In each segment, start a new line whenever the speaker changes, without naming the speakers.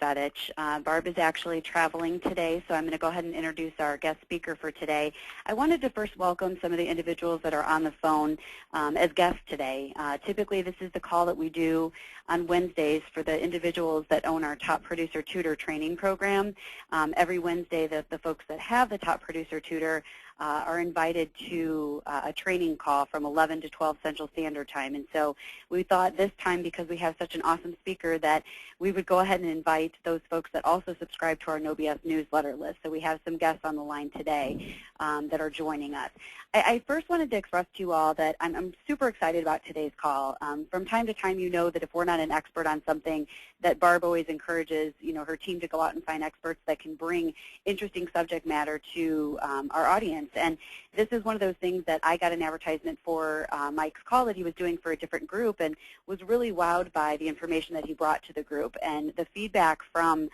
Barb is actually traveling today, so I'm going to go ahead and introduce our guest speaker for today. I wanted to first welcome some of the individuals that are on the phone as guests today. Typically, this is the call that we do on Wednesdays for the individuals that own our Top Producer Tutor training program. Every Wednesday, the folks that have the Top Producer Tutor are invited to a training call from 11 to 12 Central Standard Time. And so we thought this time, because we have such an awesome speaker, that we would go ahead and invite those folks that also subscribe to our No BS newsletter list. So we have some guests on the line today that are joining us. I first wanted to express to you all that I'm super excited about today's call. From time to time, you know that if we're not an expert on something, that Barb always encourages, her team to go out and find experts that can bring interesting subject matter to our audience. And this is one of those things that I got an advertisement for Mike's call that he was doing for a different group, and was really wowed by the information that he brought to the group. And the feedback from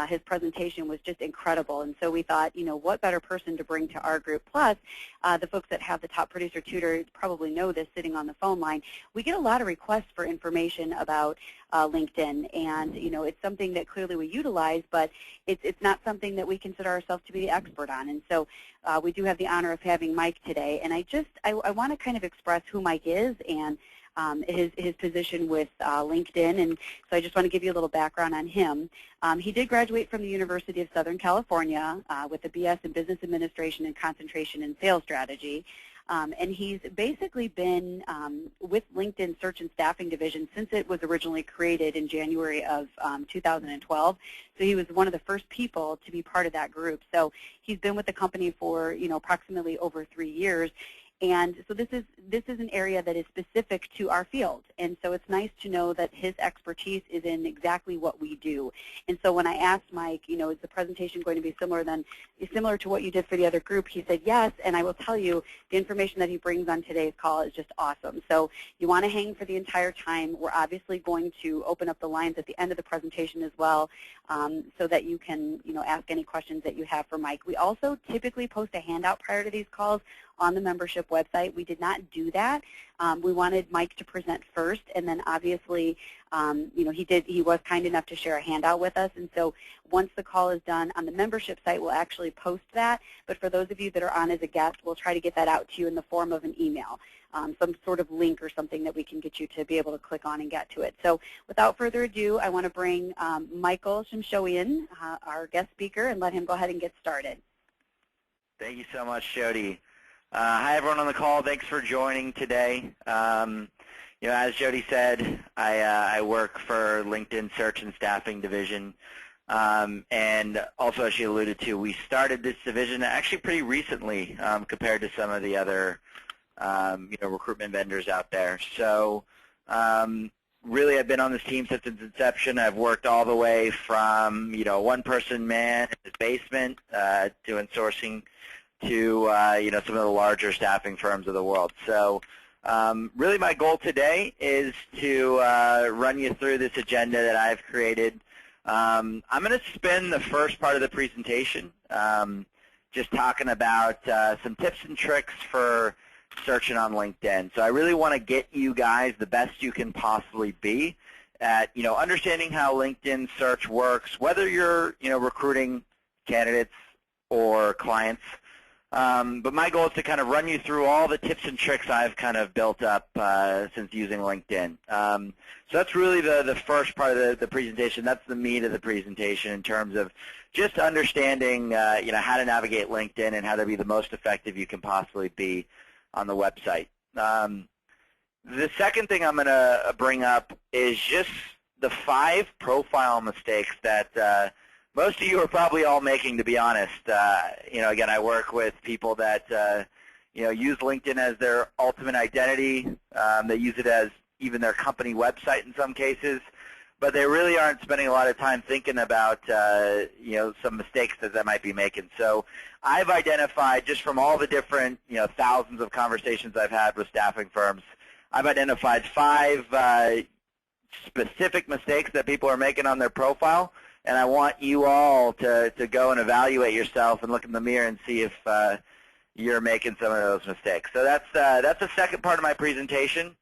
his presentation was just incredible. And so we thought, what better person to bring to our group? Plus, the folks that have the Top Producer Tutor probably know this sitting on the phone line. We get a lot of requests for information about LinkedIn, and it's something that clearly we utilize, but it's not something that we consider ourselves to be the expert on. And so we do have the honor of having Mike today. And I want to kind of express who Mike is and his position with LinkedIn, and so I just want to give you a little background on him. He did graduate from the University of Southern California with a BS in Business Administration and concentration in Sales Strategy. And he's basically been with LinkedIn Search and Staffing Division since it was originally created in January of 2012. So he was one of the first people to be part of that group. So he's been with the company for approximately over 3 years. And so this is an area that is specific to our field. And so it's nice to know that his expertise is in exactly what we do. And so when I asked Mike, is the presentation going to be similar to what you did for the other group, he said yes. And I will tell you, the information that he brings on today's call is just awesome. So you want to hang for the entire time. We're obviously going to open up the lines at the end of the presentation as well, so that you can ask any questions that you have for Mike. We also typically post a handout prior to these calls on the membership website. We did not do that. We wanted Mike to present first, and then obviously, he was kind enough to share a handout with us. And so once the call is done on the membership site, we'll actually post that. But for those of you that are on as a guest, we'll try to get that out to you in the form of an email, some sort of link or something that we can get you to be able to click on and get to it. So without further ado, I want to bring Michael Shimshoian, our guest speaker, and let him go ahead and get started.
Thank you so much, Jody. Hi, everyone on the call. Thanks for joining today. As Jody said, I work for LinkedIn Search and Staffing Division. And also, as she alluded to, we started this division actually pretty recently compared to some of the other recruitment vendors out there. So really, I've been on this team since its inception. I've worked all the way from one-person man in his basement doing sourcing to some of the larger staffing firms of the world. So really my goal today is to run you through this agenda that I've created. I'm going to spend the first part of the presentation just talking about some tips and tricks for searching on LinkedIn. So I really want to get you guys the best you can possibly be at understanding how LinkedIn search works, whether you're recruiting candidates or clients. But my goal is to kind of run you through all the tips and tricks I've kind of built up since using LinkedIn. So that's really the first part of the presentation. That's the meat of the presentation in terms of just understanding how to navigate LinkedIn and how to be the most effective you can possibly be on the website. The second thing I'm going to bring up is just the 5 profile mistakes that most of you are probably all making, to be honest. Again, I work with people that, use LinkedIn as their ultimate identity. They use it as even their company website in some cases. But they really aren't spending a lot of time thinking about, some mistakes that they might be making. So I've identified, just from all the different, thousands of conversations I've had with staffing firms, I've identified 5 specific mistakes that people are making on their profile. And I want you all to go and evaluate yourself and look in the mirror and see if you're making some of those mistakes. So that's the second part of my presentation.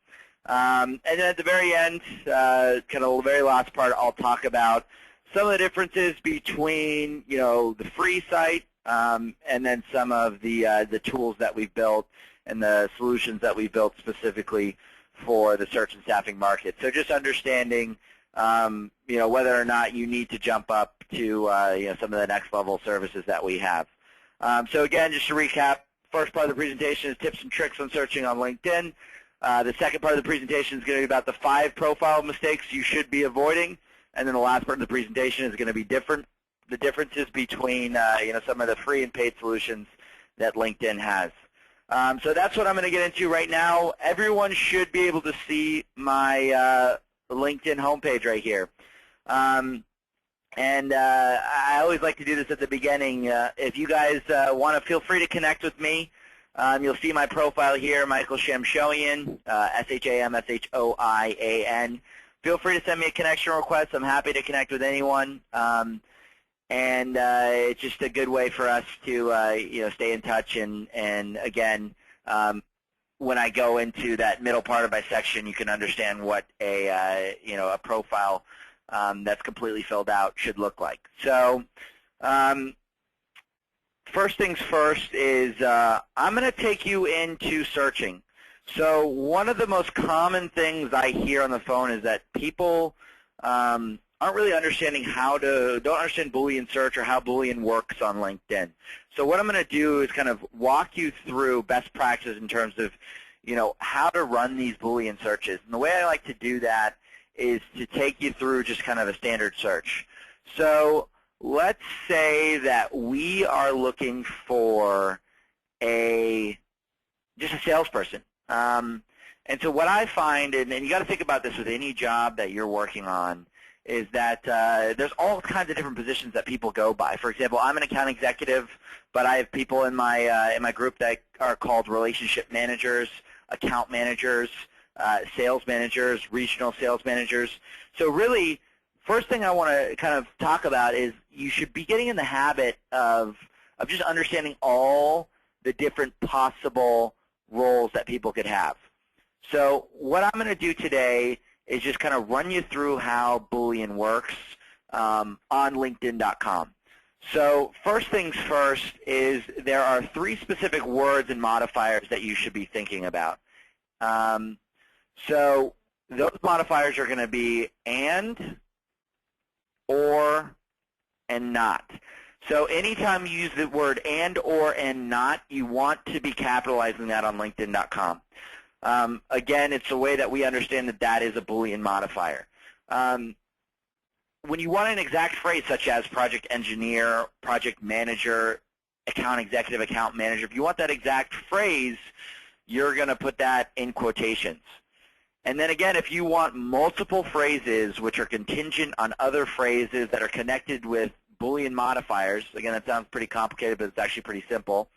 And then at the very end, kind of the very last part, I'll talk about some of the differences between, the free site and then some of the tools that we've built and the solutions that we've built specifically for the search and staffing market. So just understanding, whether or not you need to jump up to, some of the next level services that we have. So again, just to recap, first part of the presentation is tips and tricks on searching on LinkedIn. The second part of the presentation is going to be about the 5 profile mistakes you should be avoiding. And then the last part of the presentation is going to be the differences between, some of the free and paid solutions that LinkedIn has. So that's what I'm going to get into right now. Everyone should be able to see my LinkedIn homepage right here. I always like to do this at the beginning. If you guys want to, feel free to connect with me. You'll see my profile here, Michael Shamshoian, Shamshoian. Feel free to send me a connection request. I'm happy to connect with anyone. It's just a good way for us to stay in touch. And again, when I go into that middle part of my section, you can understand what a profile that's completely filled out should look like. So first things first is I'm going to take you into searching. So one of the most common things I hear on the phone is that people aren't really understanding don't understand Boolean search or how Boolean works on LinkedIn. So what I'm going to do is kind of walk you through best practices in terms of, how to run these Boolean searches. And the way I like to do that is to take you through just kind of a standard search. So let's say that we are looking for just a salesperson. And so what I find, and you got to think about this with any job that you're working on, is that there's all kinds of different positions that people go by. For example, I'm an account executive, but I have people in my group that are called relationship managers, account managers, sales managers, regional sales managers. So really, first thing I want to kind of talk about is you should be getting in the habit of just understanding all the different possible roles that people could have. So what I'm going to do today is just kind of run you through how Boolean works on LinkedIn.com. So first things first is there are 3 specific words and modifiers that you should be thinking about. So those modifiers are going to be and, or, and not. So anytime you use the word and, or, and not, you want to be capitalizing that on LinkedIn.com. Again, it's a way that we understand that that is a Boolean modifier. When you want an exact phrase such as project engineer, project manager, account executive, account manager, if you want that exact phrase, you're going to put that in quotations. And then again, if you want multiple phrases which are contingent on other phrases that are connected with Boolean modifiers, again, that sounds pretty complicated, but it's actually pretty simple,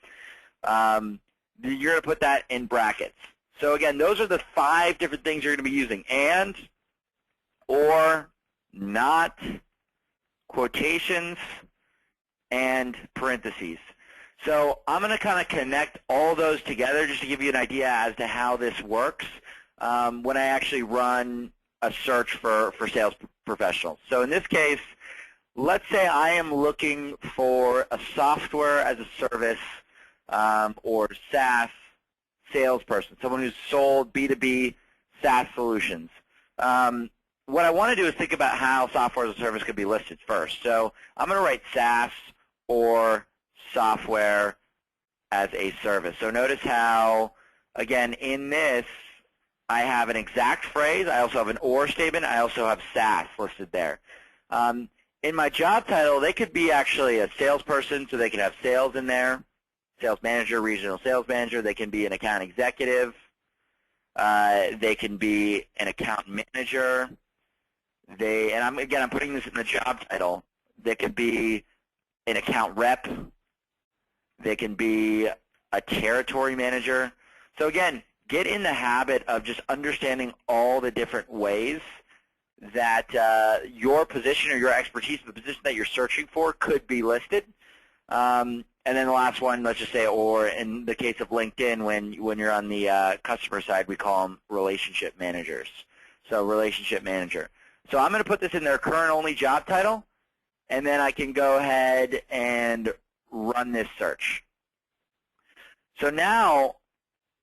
you're going to put that in brackets. So again, those are the 5 different things you're going to be using: and, or, not, quotations, and parentheses. So I'm going to kind of connect all those together just to give you an idea as to how this works when I actually run a search for sales professionals. So in this case, let's say I am looking for a software as a service or SaaS salesperson, someone who's sold B2B SaaS solutions. What I want to do is think about how software as a service could be listed first. So I'm going to write SaaS or software as a service. So notice how, again, in this, I have an exact phrase. I also have an or statement. I also have SaaS listed there. In my job title, they could be actually a salesperson, so they could have sales in there, sales manager, regional sales manager. They can be an account executive. They can be an account manager. I'm putting this in the job title. They could be an account rep. They can be a territory manager. So again, get in the habit of just understanding all the different ways that your position or your expertise, the position that you're searching for, could be listed. And then the last one, let's just say, or in the case of LinkedIn, when you're on the customer side, we call them relationship managers. So relationship manager. So I'm going to put this in their current only job title. and then I can go ahead and run this search. So now,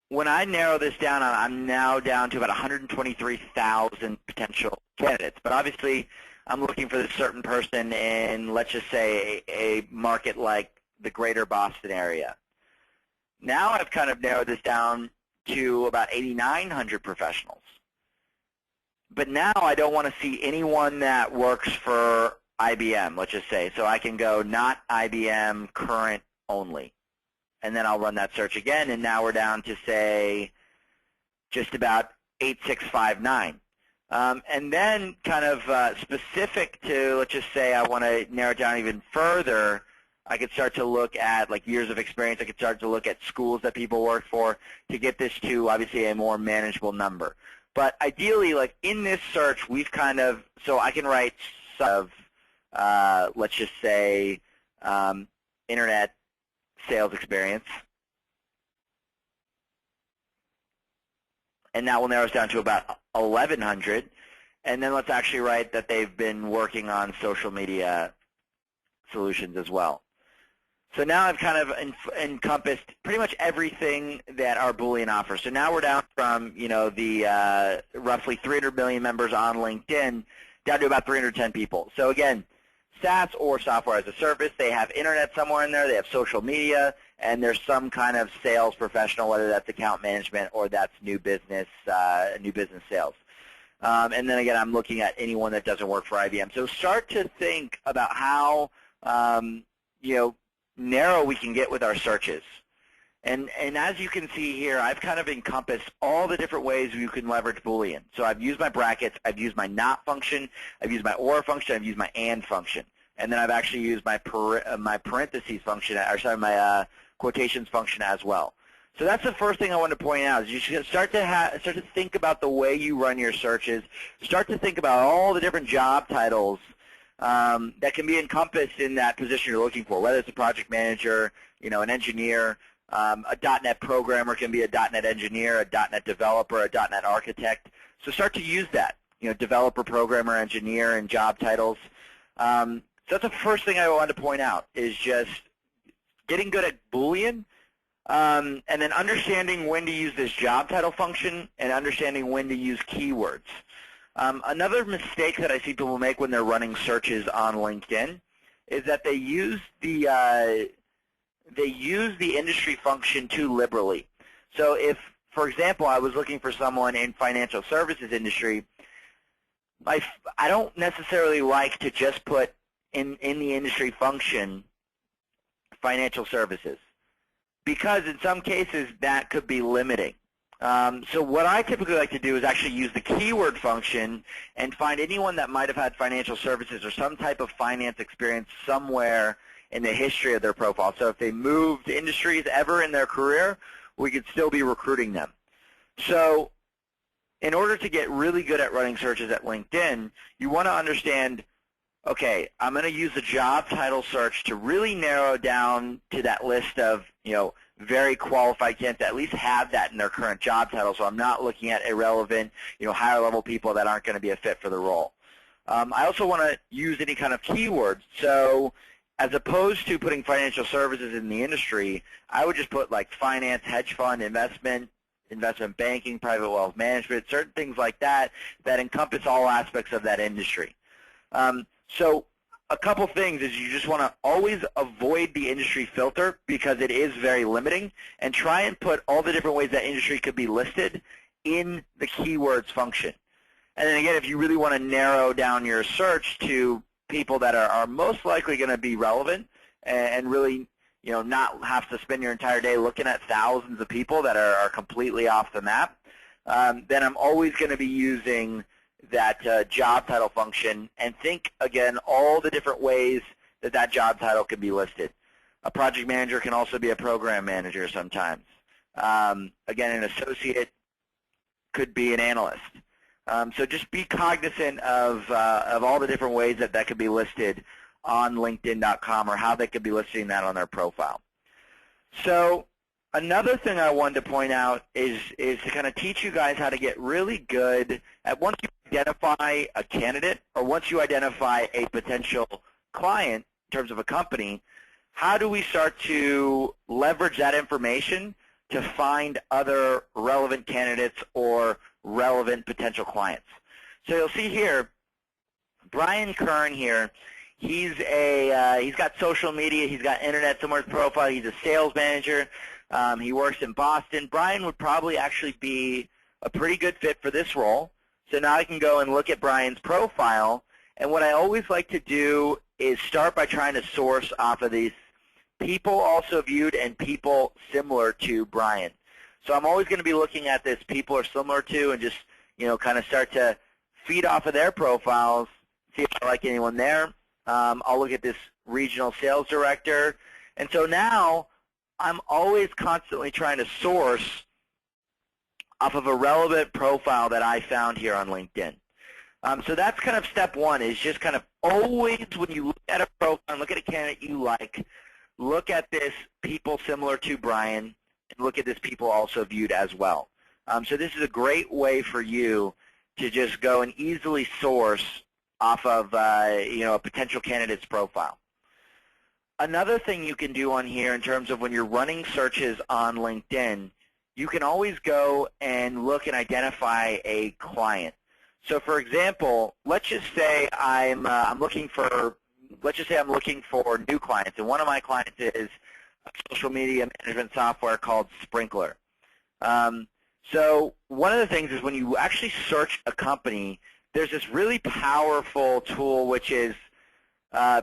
when I narrow this down, I'm now down to about 123,000 potential candidates. But obviously, I'm looking for this certain person in, let's just say, a market like the greater Boston area. Now I've kind of narrowed this down to about 8,900 professionals. But now I don't want to see anyone that works for IBM, let's just say. So I can go not IBM, current only. And then I'll run that search again, and now we're down to, say, just about 8,659. And then kind of specific to, let's just say I want to narrow it down even further, I could start to look at like years of experience. I could start to look at schools that people work for to get this to obviously a more manageable number. But ideally, like in this search, we've kind of, so I can write some of, let's just say, internet sales experience. And that will narrow us down to about 1,100. And then let's actually write that they've been working on social media solutions as well. So now I've kind of encompassed pretty much everything that our Boolean offers. So now we're down from, you know, the roughly 300 million members on LinkedIn down to about 310 people. So again, SaaS or software as a service, they have internet somewhere in there, they have social media, and there's some kind of sales professional, whether that's account management or that's new business sales. And then again, I'm looking at anyone that doesn't work for IBM. So start to think about how, you know, narrow we can get with our searches. And as you can see here, I've kind of encompassed all the different ways you can leverage Boolean. So I've used my brackets, I've used my not function, I've used my or function, I've used my and function. And then I've actually used my parentheses function, or sorry, my quotations function as well. So that's the first thing I want to point out, is you should start to think about the way you run your searches. Start to think about all the different job titles that can be encompassed in that position you're looking for, whether it's a project manager, you know, an engineer, a .NET programmer can be a .NET engineer, a .NET developer, a .NET architect. So start to use that, you know, developer, programmer, engineer, and job titles. So that's the first thing I wanted to point out, is just getting good at Boolean, and then understanding when to use this job title function and understanding when to use keywords. Another mistake that I see people make when they're running searches on LinkedIn is that they use the industry function too liberally. So if, for example, I was looking for someone in financial services industry, I don't necessarily like to just put in the industry function financial services, because in some cases that could be limiting. So what I typically like to do is actually use the keyword function and find anyone that might have had financial services or some type of finance experience somewhere in the history of their profile. So if they moved industries ever in their career, we could still be recruiting them. So in order to get really good at running searches at LinkedIn, you want to understand, okay, I'm going to use the job title search to really narrow down to that list of, you know, very qualified candidates that at least have that in their current job title, so I'm not looking at irrelevant, you know, higher level people that aren't going to be a fit for the role. I also want to use any kind of keywords. So as opposed to putting financial services in the industry, I would just put like finance, hedge fund, investment banking, private wealth management, certain things like that that encompass all aspects of that industry. So a couple things is you just want to always avoid the industry filter, because it is very limiting, and try and put all the different ways that industry could be listed in the keywords function. And then again, if you really want to narrow down your search to people that are most likely going to be relevant and really, you know, not have to spend your entire day looking at thousands of people that are completely off the map, then I'm always going to be using that job title function, and think, again, all the different ways that that job title can be listed. A project manager can also be a program manager sometimes. Again, an associate could be an analyst. So just be cognizant of all the different ways that that could be listed on LinkedIn.com, or how they could be listing that on their profile. So another thing I wanted to point out is to kind of teach you guys how to get really good at, once you identify a candidate or once you identify a potential client, in terms of a company, how do we start to leverage that information to find other relevant candidates or relevant potential clients? So you'll see here, Brian Kern here, he's got social media, he's got internet somewhere in his profile, he's a sales manager, he works in Boston. Brian would probably actually be a pretty good fit for this role. So now I can go and look at Brian's profile, and what I always like to do is start by trying to source off of these people also viewed and people similar to Brian. So I'm always going to be looking at this people are similar to and just, kind of start to feed off of their profiles, see if I like anyone there. I'll look at this regional sales director. And so now I'm always constantly trying to source off of a relevant profile that I found here on LinkedIn. So that's kind of step one, is just kind of always when you look at a profile and look at a candidate you like, look at this people similar to Brian, and look at this people also viewed as well. So this is a great way for you to just go and easily source off of a potential candidate's profile. Another thing you can do on here in terms of when you're running searches on LinkedIn, you can always go and look and identify a client. So for example, let's just say I'm looking for new clients, and one of my clients is a social media management software called Sprinkler. So one of the things is when you actually search a company, there's this really powerful tool which is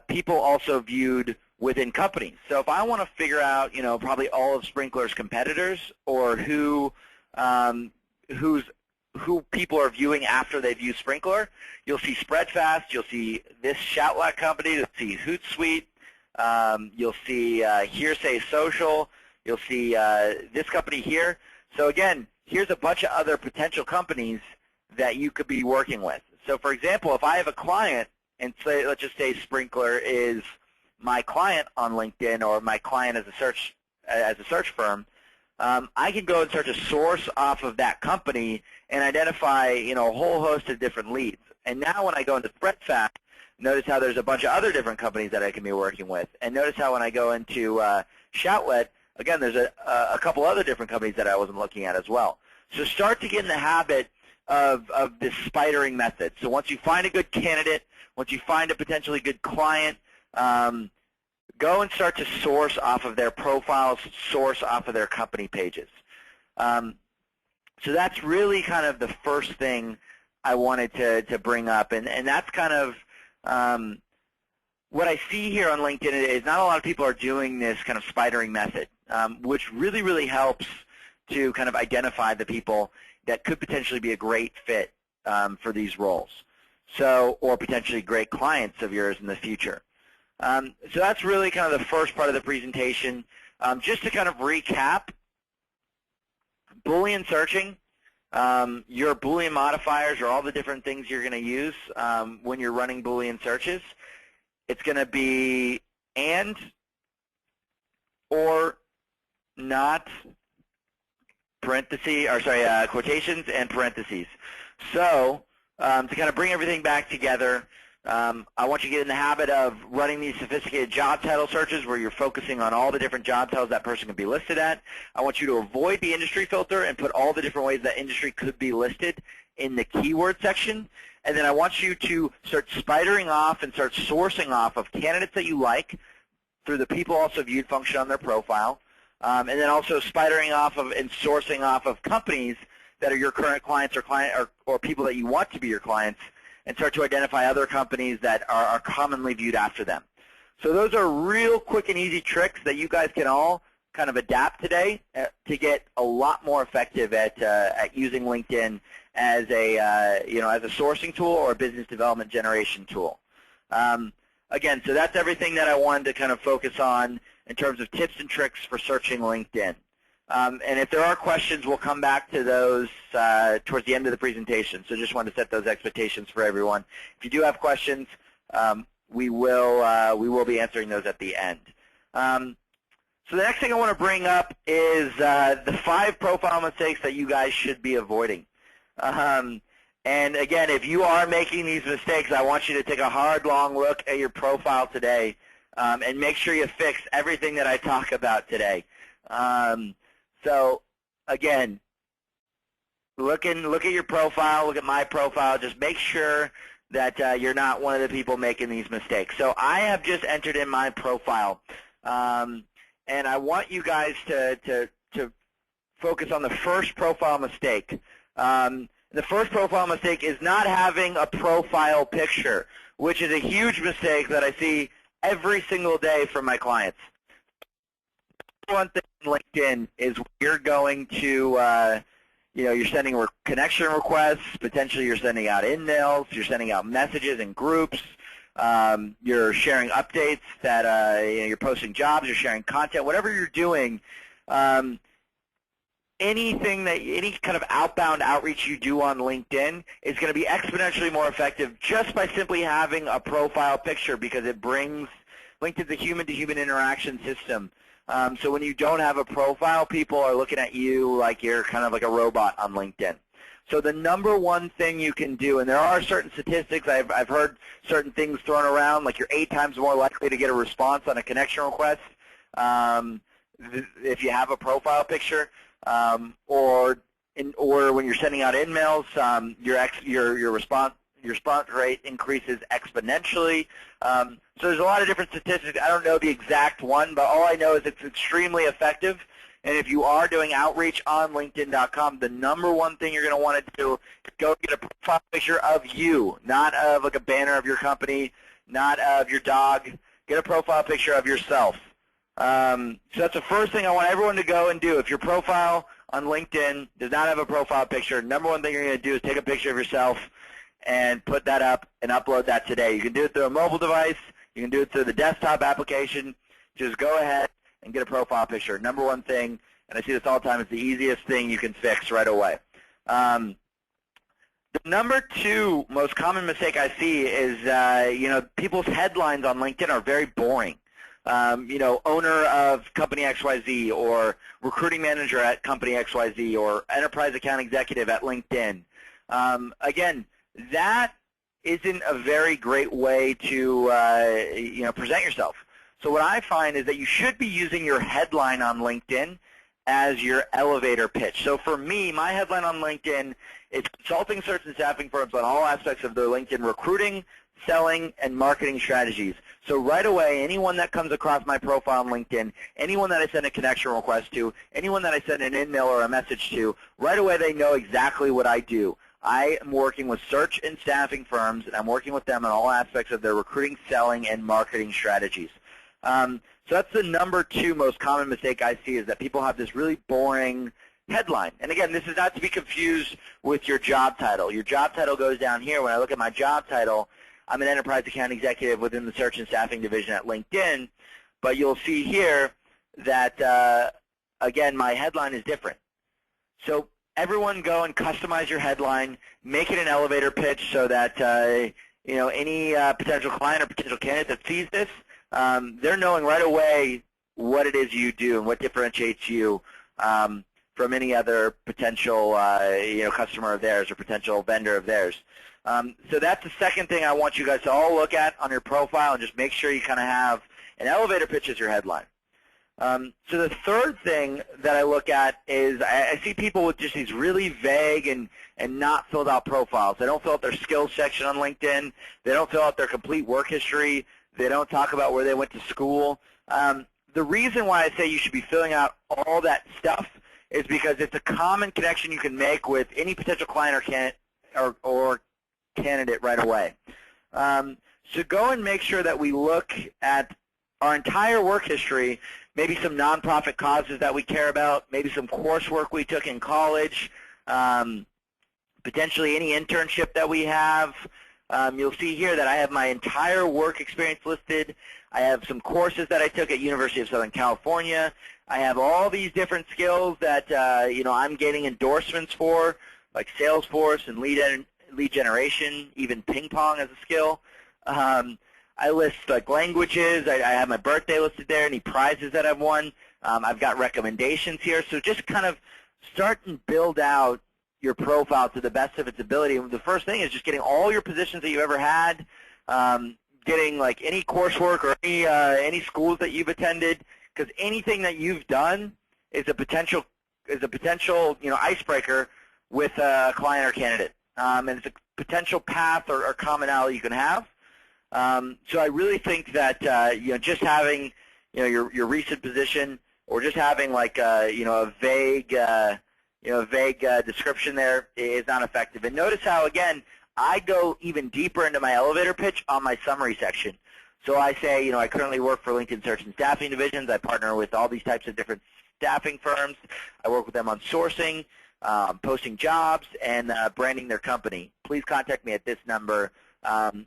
people also viewed within companies. So if I want to figure out, probably all of Sprinkler's competitors or who people are viewing after they view Sprinkler, you'll see Spreadfast, you'll see this Shoutlet company, you'll see Hootsuite, you'll see Hearsay Social, you'll see this company here. So again, here's a bunch of other potential companies that you could be working with. So for example, if I have a client, and say, let's just say Sprinkler is my client on LinkedIn or my client as a search firm, I can go and start to source off of that company and identify, a whole host of different leads. And now when I go into Spreadfast, notice how there's a bunch of other different companies that I can be working with. And notice how when I go into Shoutlet, again, there's a couple other different companies that I wasn't looking at as well. So start to get in the habit of this spidering method. So once you find a good candidate, once you find a potentially good client, go and start to source off of their profiles, source off of their company pages. So that's really kind of the first thing I wanted to bring up. And that's kind of what I see here on LinkedIn is not a lot of people are doing this kind of spidering method, which really, really helps to kind of identify the people that could potentially be a great fit for these roles, or potentially great clients of yours in the future. So that's really kind of the first part of the presentation. Just to kind of recap, Boolean searching, your Boolean modifiers are all the different things you're going to use when you're running Boolean searches. It's going to be and, or, not, quotations and parentheses. So to kind of bring everything back together, I want you to get in the habit of running these sophisticated job title searches where you're focusing on all the different job titles that person can be listed at. I want you to avoid the industry filter and put all the different ways that industry could be listed in the keyword section. And then I want you to start spidering off and start sourcing off of candidates that you like through the people also viewed function on their profile. And then also spidering off of and sourcing off of companies that are your current clients or people that you want to be your clients, and start to identify other companies that are commonly viewed after them. So those are real quick and easy tricks that you guys can all kind of adapt today to get a lot more effective at using LinkedIn as a as a sourcing tool or a business development generation tool. Again, so that's everything that I wanted to kind of focus on in terms of tips and tricks for searching LinkedIn. And if there are questions, we'll come back to those towards the end of the presentation. So just wanted to set those expectations for everyone. If you do have questions, we will be answering those at the end. So the next thing I want to bring up is the 5 profile mistakes that you guys should be avoiding. And again, if you are making these mistakes, I want you to take a hard, long look at your profile today and make sure you fix everything that I talk about today. So again, look at your profile, look at my profile. Just make sure that you're not one of the people making these mistakes. So I have just entered in my profile, and I want you guys to focus on the first profile mistake. The first profile mistake is not having a profile picture, which is a huge mistake that I see every single day from my clients. One thing in LinkedIn is you're going to, you're sending connection requests, potentially you're sending out emails, you're sending out messages in groups, you're sharing updates that you're posting jobs, you're sharing content, whatever you're doing. Any kind of outbound outreach you do on LinkedIn is going to be exponentially more effective just by simply having a profile picture, because it brings LinkedIn's a human-to-human interaction system. So when you don't have a profile, people are looking at you like you're kind of like a robot on LinkedIn. So the number one thing you can do, and there are certain statistics, I've heard certain things thrown around, like you're 8 times more likely to get a response on a connection request if you have a profile picture. Or when you're sending out emails, your response rate increases exponentially. So there's a lot of different statistics. I don't know the exact one, but all I know is it's extremely effective. And if you are doing outreach on LinkedIn.com, the number one thing you're going to want to do is go get a profile picture of you, not of like a banner of your company, not of your dog. Get a profile picture of yourself. So that's the first thing I want everyone to go and do. If your profile on LinkedIn does not have a profile picture, number one thing you're going to do is take a picture of yourself and put that up and upload that today. You can do it through a mobile device. You can do it through the desktop application. Just go ahead and get a profile picture. Number one thing, and I see this all the time, it's the easiest thing you can fix right away. The number 2 most common mistake I see is, people's headlines on LinkedIn are very boring. Owner of company XYZ, or recruiting manager at company XYZ, or enterprise account executive at LinkedIn. Again, that isn't a very great way to present yourself. So what I find is that you should be using your headline on LinkedIn as your elevator pitch. So for me, my headline on LinkedIn is consulting search and staffing firms on all aspects of their LinkedIn recruiting, selling, and marketing strategies. So right away, anyone that comes across my profile on LinkedIn, anyone that I send a connection request to, anyone that I send an email or a message to, right away they know exactly what I do. I am working with search and staffing firms, and I'm working with them on all aspects of their recruiting, selling, and marketing strategies. So that's the number 2 most common mistake I see, is that people have this really boring headline. And again, this is not to be confused with your job title. Your job title goes down here. When I look at my job title, I'm an enterprise account executive within the search and staffing division at LinkedIn, but you'll see here that, again, my headline is different. So everyone go and customize your headline, make it an elevator pitch so that, any potential client or potential candidate that sees this, they're knowing right away what it is you do and what differentiates you from any other potential, customer of theirs or potential vendor of theirs. So that's the second thing I want you guys to all look at on your profile, and just make sure you kind of have an elevator pitch as your headline. So the third thing that I look at is I see people with just these really vague and not filled out profiles. They don't fill out their skills section on LinkedIn. They don't fill out their complete work history. They don't talk about where they went to school. The reason why I say you should be filling out all that stuff is because it's a common connection you can make with any potential client or candidate right away. So go and make sure that we look at our entire work history, maybe some nonprofit causes that we care about, maybe some coursework we took in college, potentially any internship that we have. You'll see here that I have my entire work experience listed. I have some courses that I took at University of Southern California. I have all these different skills that I'm getting endorsements for, like Salesforce and lead generation, even ping pong as a skill. I list like languages. I have my birthday listed there, any prizes that I've won. I've got recommendations here. So just kind of start and build out your profile to the best of its ability. And the first thing is just getting all your positions that you've ever had, getting like any coursework or any schools that you've attended, because anything that you've done is a potential icebreaker with a client or candidate, and it's a potential path or commonality you can have. So I really think that just having your recent position, or just having like a vague description there is not effective. And notice how, again, I go even deeper into my elevator pitch on my summary section. So I say, I currently work for LinkedIn Search and Staffing Divisions. I partner with all these types of different staffing firms. I work with them on sourcing, posting jobs, and branding their company. Please contact me at this number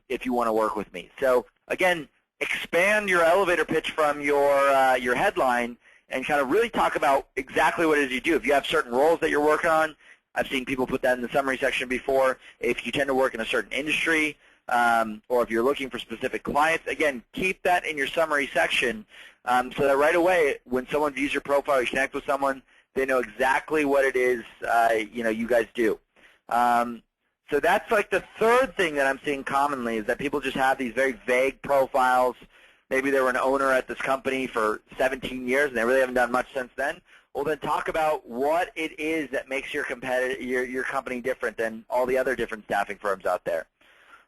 if you want to work with me. So again, expand your elevator pitch from your headline and kind of really talk about exactly what it is you do. If you have certain roles that you're working on, I've seen people put that in the summary section before. If you tend to work in a certain industry, or if you're looking for specific clients, again, keep that in your summary section so that right away when someone views your profile, you connect with someone, they know exactly what it is you guys do. So that's like the third thing that I'm seeing commonly, is that people just have these very vague profiles. Maybe they were an owner at this company for 17 years and they really haven't done much since then. Well, then talk about what it is that makes your company different than all the other different staffing firms out there.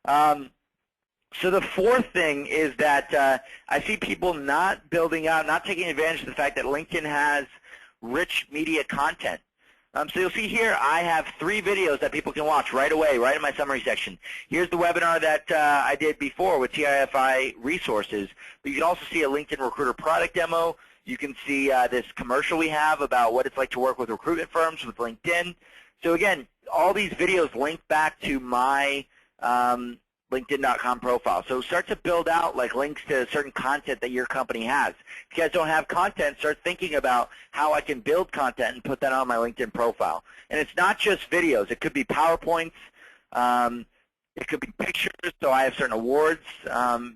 So the fourth thing is that I see people not building out, not taking advantage of the fact that LinkedIn has rich media content. So you'll see here I have 3 videos that people can watch right away, right in my summary section. Here's the webinar that I did before with TIFI resources. But you can also see a LinkedIn Recruiter product demo. You can see this commercial we have about what it's like to work with recruitment firms with LinkedIn. So again, all these videos link back to my LinkedIn.com profile. So start to build out like links to certain content that your company has. If you guys don't have content, start thinking about how I can build content and put that on my LinkedIn profile. And it's not just videos. It could be PowerPoints. It could be pictures. So I have certain awards,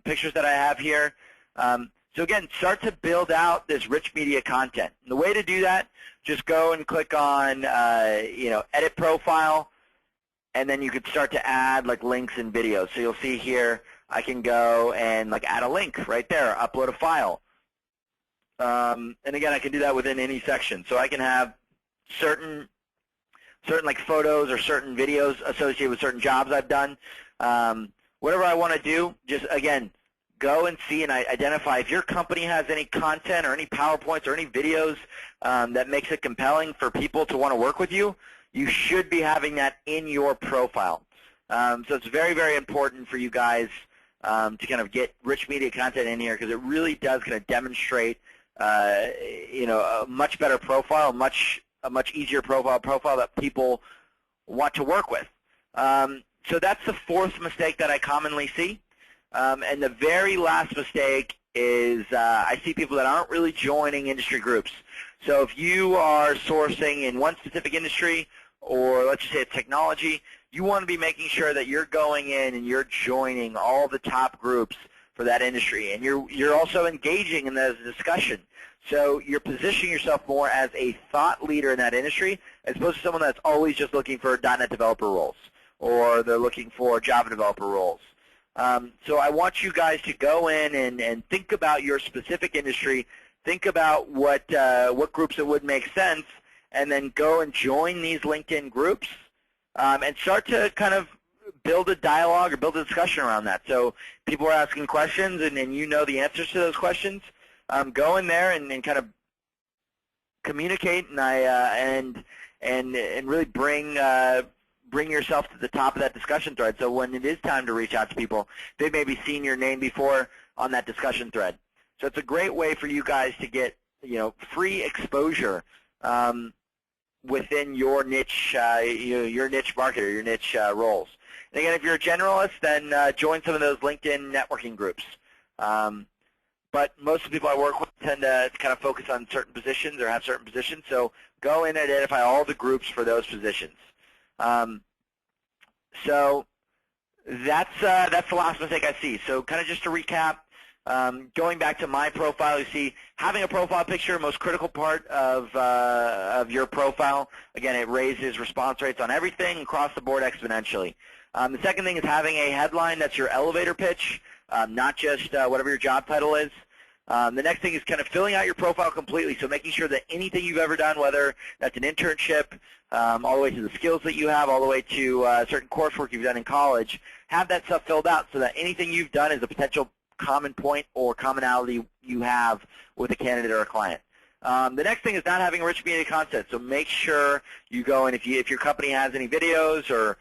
pictures that I have here. So again, start to build out this rich media content. And the way to do that, just go and click on edit profile, and then you could start to add like links and videos. So you'll see here I can go and like add a link right there, upload a file. And again, I can do that within any section. So I can have certain like photos or certain videos associated with certain jobs I've done. Whatever I want to do, just again, go and see and identify if your company has any content or any PowerPoints or any videos that makes it compelling for people to want to work with you. You should be having that in your profile. So it's very, very important for you guys to kind of get rich media content in here, because it really does kind of demonstrate a much better profile, a much easier profile that people want to work with. So that's the fourth mistake that I commonly see. And the very last mistake is I see people that aren't really joining industry groups. So if you are sourcing in one specific industry, or let's just say it's technology, you want to be making sure that you're going in and you're joining all the top groups for that industry. And you're also engaging in the discussion. So you're positioning yourself more as a thought leader in that industry, as opposed to someone that's always just looking for .NET developer roles, or they're looking for Java developer roles. So I want you guys to go in and think about your specific industry, think about what groups it would make sense, and then go and join these LinkedIn groups and start to kind of build a dialogue or build a discussion around that. So people are asking questions, and you know the answers to those questions. Go in there and kind of communicate and really bring yourself to the top of that discussion thread. So when it is time to reach out to people, they've maybe seen your name before on that discussion thread. So it's a great way for you guys to get free exposure within your niche market or your niche roles. And again, if you're a generalist, then join some of those LinkedIn networking groups. But most of the people I work with tend to kind of focus on certain positions or have certain positions. So go in and identify all the groups for those positions. So that's the last mistake I see. So kind of just to recap, Going back to my profile, you see having a profile picture, most critical part of your profile. Again, it raises response rates on everything across the board exponentially. The second thing is having a headline that's your elevator pitch, not just whatever your job title is. The next thing is kind of filling out your profile completely, so making sure that anything you've ever done, whether that's an internship, all the way to the skills that you have, all the way to certain coursework you've done in college, have that stuff filled out so that anything you've done is a potential common point or commonality you have with a candidate or a client. The next thing is not having rich media content, so make sure you go and if your company has any videos or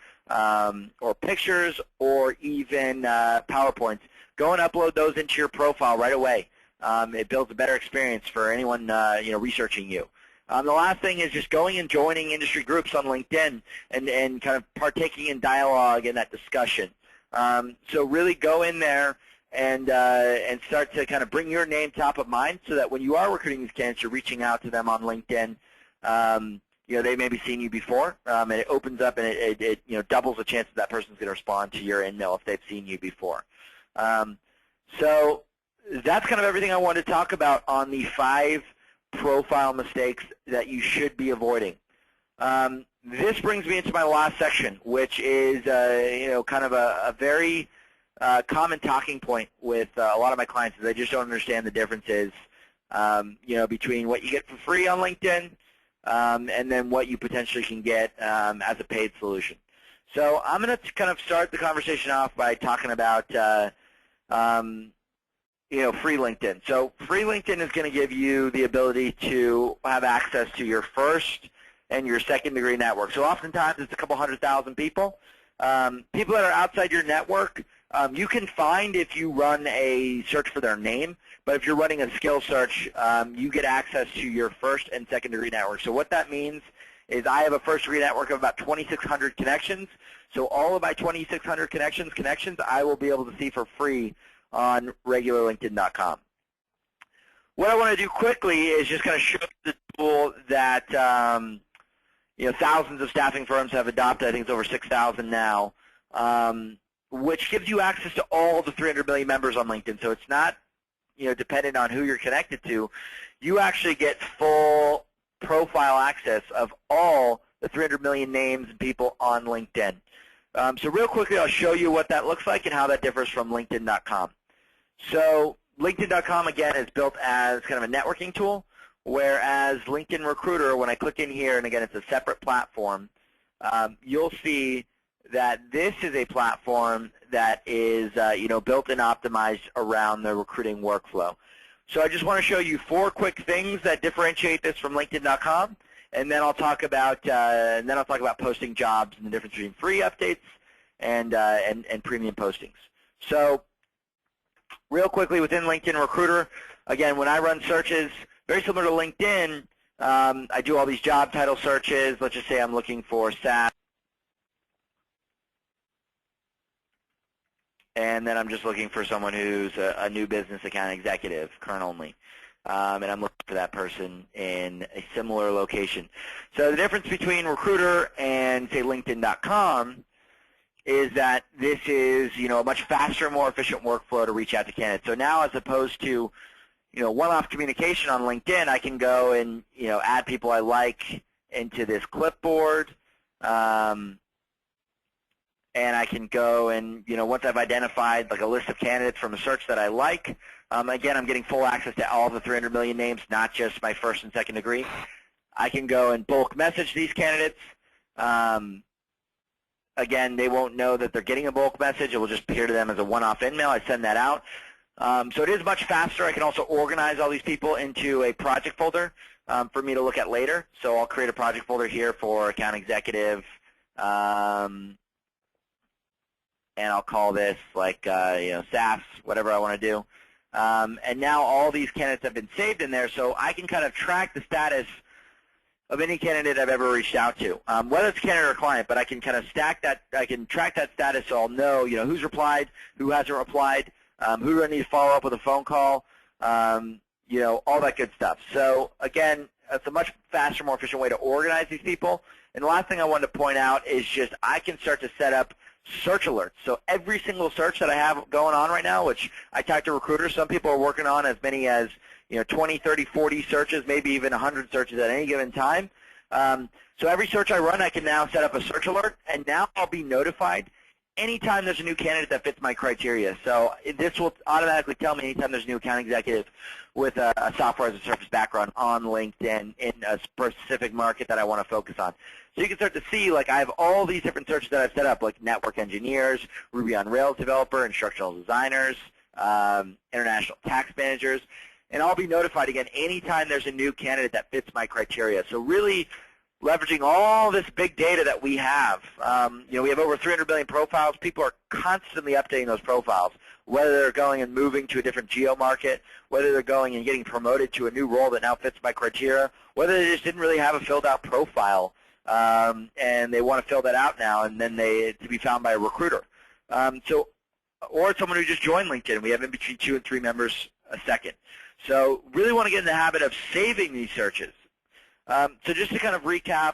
pictures or even PowerPoints, go and upload those into your profile right away. It builds a better experience for anyone researching you. The last thing is just going and joining industry groups on LinkedIn and kind of partaking in dialogue in that discussion. So really go in there and start to kind of bring your name top of mind so that when you are recruiting these candidates, you're reaching out to them on LinkedIn. They may be seen you before, and it opens up and it doubles the chance that person's going to respond to your email if they've seen you before. So that's kind of everything I wanted to talk about on the 5 profile mistakes that you should be avoiding. This brings me into my last section, which is kind of a very common talking point with a lot of my clients is they just don't understand the differences between what you get for free on LinkedIn and then what you potentially can get as a paid solution. So I'm going to kind of start the conversation off by talking about free LinkedIn. So free LinkedIn is going to give you the ability to have access to your first and your second degree network. So oftentimes it's a couple 100,000 people. People that are outside your network, you can find if you run a search for their name, but if you're running a skill search, you get access to your first and second degree network. So what that means is I have a first degree network of about 2,600 connections. So all of my 2,600 connections I will be able to see for free on regularlinkedin.com. What I want to do quickly is just kind of show the tool that thousands of staffing firms have adopted. I think it's over 6,000 now, which gives you access to all the 300 million members on LinkedIn. So it's not dependent on who you're connected to. You actually get full profile access of all the 300 million names and people on LinkedIn. So real quickly, I'll show you what that looks like and how that differs from LinkedIn.com. So LinkedIn.com, again, is built as kind of a networking tool, whereas LinkedIn Recruiter, when I click in here, and again, it's a separate platform, you'll see that this is a platform that is built and optimized around the recruiting workflow. So I just want to show you 4 quick things that differentiate this from LinkedIn.com. And then I'll talk about posting jobs and the difference between free updates and premium postings. So real quickly within LinkedIn Recruiter, again, when I run searches, very similar to LinkedIn, I do all these job title searches. Let's just say I'm looking for SaaS, and then I'm just looking for someone who's a new business account executive, current only. And I'm looking for that person in a similar location. So the difference between Recruiter and, say, LinkedIn.com is that this is, a much faster, more efficient workflow to reach out to candidates. So now, as opposed to, one-off communication on LinkedIn, I can go and, add people I like into this clipboard, and I can go and, once I've identified like a list of candidates from a search that I like, again, I'm getting full access to all the 300 million names, not just my first and second degree. I can go and bulk message these candidates. Again, they won't know that they're getting a bulk message. It will just appear to them as a one-off email. I send that out. So it is much faster. I can also organize all these people into a project folder for me to look at later. So I'll create a project folder here for account executive, and I'll call this like SaaS, whatever I want to do. And now all these candidates have been saved in there, so I can kind of track the status of any candidate I've ever reached out to, whether it's a candidate or a client. But I can kind of stack that. I can track that status, so I'll know, who's replied, who hasn't replied, who do I need to follow up with a phone call, all that good stuff. So again, it's a much faster, more efficient way to organize these people. And the last thing I wanted to point out is just I can start to set up search alerts. So every single search that I have going on right now, which I talk to recruiters, some people are working on as many as 20, 30, 40 searches, maybe even 100 searches at any given time. So every search I run, I can now set up a search alert, and now I'll be notified anytime there's a new candidate that fits my criteria. So this will automatically tell me anytime there's a new account executive with a software as a service background on LinkedIn in a specific market that I want to focus on. So you can start to see, like, I have all these different searches that I've set up, like network engineers, Ruby on Rails developer, instructional designers, international tax managers, and I'll be notified again anytime there's a new candidate that fits my criteria. So really leveraging all this big data that we have. We have over 300 billion profiles. People are constantly updating those profiles, whether they're going and moving to a different geo market, whether they're going and getting promoted to a new role that now fits my criteria, whether they just didn't really have a filled out profile and they want to fill that out now and then to be found by a recruiter. Or someone who just joined LinkedIn. We have in between 2 and 3 members a second. So really want to get in the habit of saving these searches. So just to kind of recap,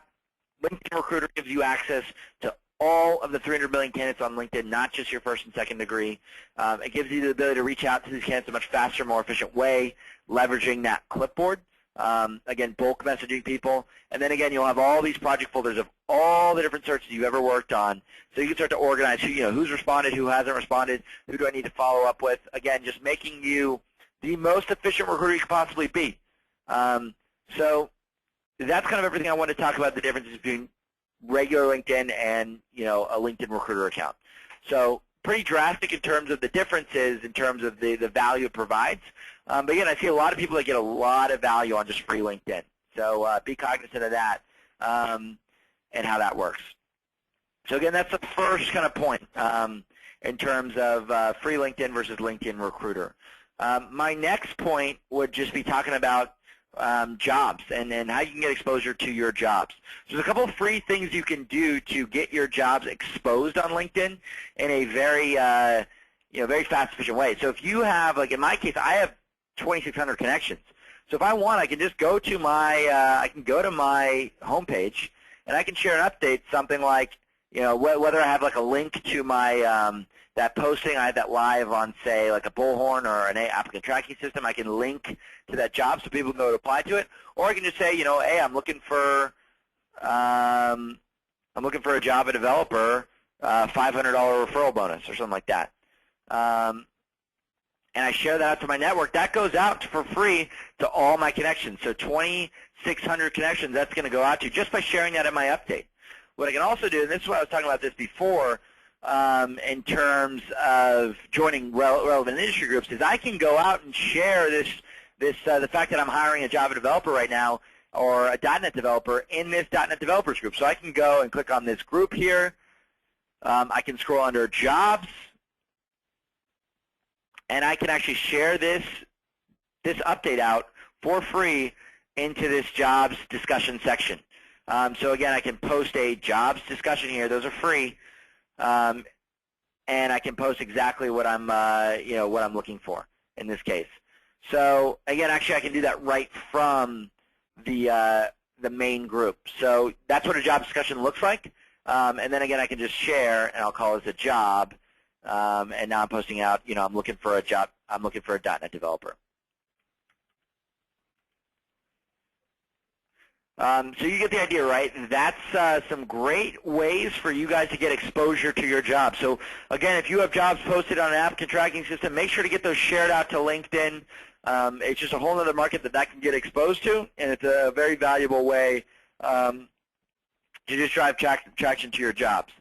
LinkedIn Recruiter gives you access to all of the 300 million candidates on LinkedIn, not just your first and second degree. It gives you the ability to reach out to these candidates in a much faster, more efficient way, leveraging that clipboard. Again, bulk messaging people. And then again, you'll have all these project folders of all the different searches you've ever worked on. So you can start to organize who's responded, who hasn't responded, who do I need to follow up with. Again, just making you the most efficient recruiter you could possibly be. So that's kind of everything I wanted to talk about, the differences between regular LinkedIn and a LinkedIn Recruiter account. So pretty drastic in terms of the differences, in terms of the value it provides. But again, I see a lot of people that get a lot of value on just free LinkedIn. So be cognizant of that and how that works. So again, that's the first kind of point in terms of free LinkedIn versus LinkedIn Recruiter. My next point would just be talking about jobs and how you can get exposure to your jobs. So there's a couple of free things you can do to get your jobs exposed on LinkedIn in a very very fast, efficient way. So if you have, like in my case, I have 2,600 connections. So if I want, I can just go to my my homepage and I can share an update, something like whether I have like a link to my that posting I had that live on, say, like a Bullhorn or an applicant tracking system. I can link to that job so people can go to apply to it, or I can just say, hey, I'm looking for a Java developer, $500 referral bonus or something like that. And I share that out to my network. That goes out for free to all my connections. So 2,600 connections, that's going to go out to just by sharing that in my update. What I can also do, and this is why I was talking about this before, in terms of joining relevant industry groups, is I can go out and share the fact that I'm hiring a Java developer right now or a .NET developer in this .NET developers group. So I can go and click on this group here. I can scroll under jobs, and I can actually share this update out for free into this jobs discussion section. So again, I can post a jobs discussion here. Those are free. And I can post exactly what I'm, what I'm looking for in this case. So again, actually, I can do that right from the main group. So that's what a job discussion looks like. And then again, I can just share, and I'll call this a job. And now I'm posting out, I'm looking for a job. I'm looking for a .NET developer. So you get the idea, right? That's some great ways for you guys to get exposure to your jobs. So again, if you have jobs posted on an applicant tracking system, make sure to get those shared out to LinkedIn. It's just a whole other market that can get exposed to, and it's a very valuable way to just drive traction to your jobs.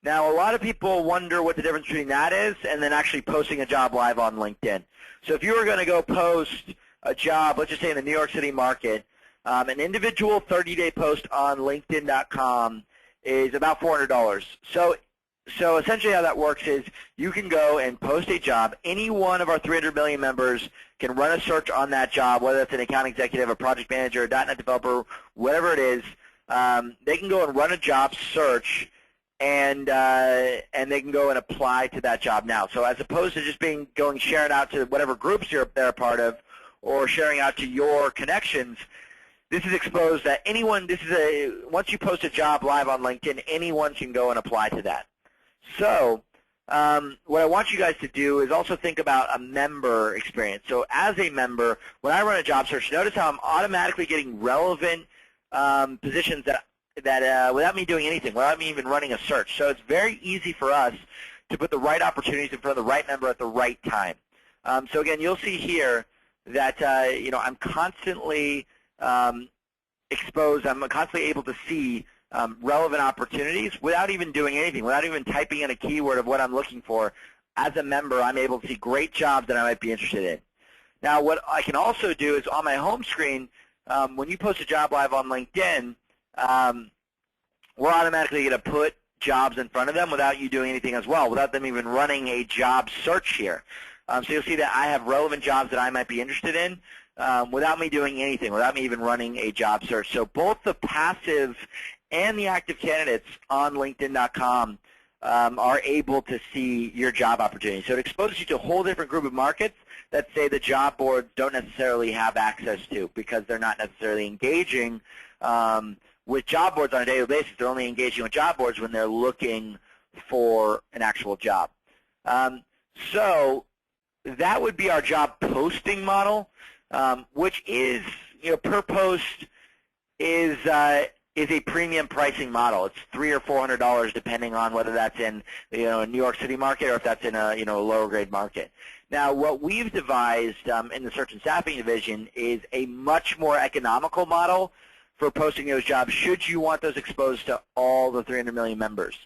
Now, a lot of people wonder what the difference between that is and then actually posting a job live on LinkedIn. So if you were going to go post a job, let's just say in the New York City market, an individual 30-day post on LinkedIn.com is about $400. So essentially how that works is you can go and post a job. Any one of our 300 million members can run a search on that job, whether it's an account executive, a project manager, a .NET developer, whatever it is. They can go and run a job search, and they can go and apply to that job now. So as opposed to just sharing out to whatever groups they're a part of or sharing out to your connections, this is exposed that anyone, once you post a job live on LinkedIn, anyone can go and apply to that. So what I want you guys to do is also think about a member experience. So as a member, when I run a job search, notice how I'm automatically getting relevant positions that without me doing anything, without me even running a search. So it's very easy for us to put the right opportunities in front of the right member at the right time. So again, you'll see here that I'm constantly exposed. I'm constantly able to see relevant opportunities without even doing anything, without even typing in a keyword of what I'm looking for. As a member, I'm able to see great jobs that I might be interested in. Now, what I can also do is on my home screen, when you post a job live on LinkedIn, we're automatically going to put jobs in front of them without you doing anything as well, without them even running a job search here. So you'll see that I have relevant jobs that I might be interested in without me doing anything, without me even running a job search. So both the passive and the active candidates on LinkedIn.com are able to see your job opportunity. So it exposes you to a whole different group of markets that, say, the job boards don't necessarily have access to because they're not necessarily engaging with job boards on a daily basis. They're only engaging with job boards when they're looking for an actual job. So that would be our job posting model, which is, per post is a premium pricing model. It's $300 or $400 depending on whether that's in a New York City market or if that's in a lower grade market. Now, what we've devised in the search and staffing division is a much more economical model for posting those jobs should you want those exposed to all the 300 million members.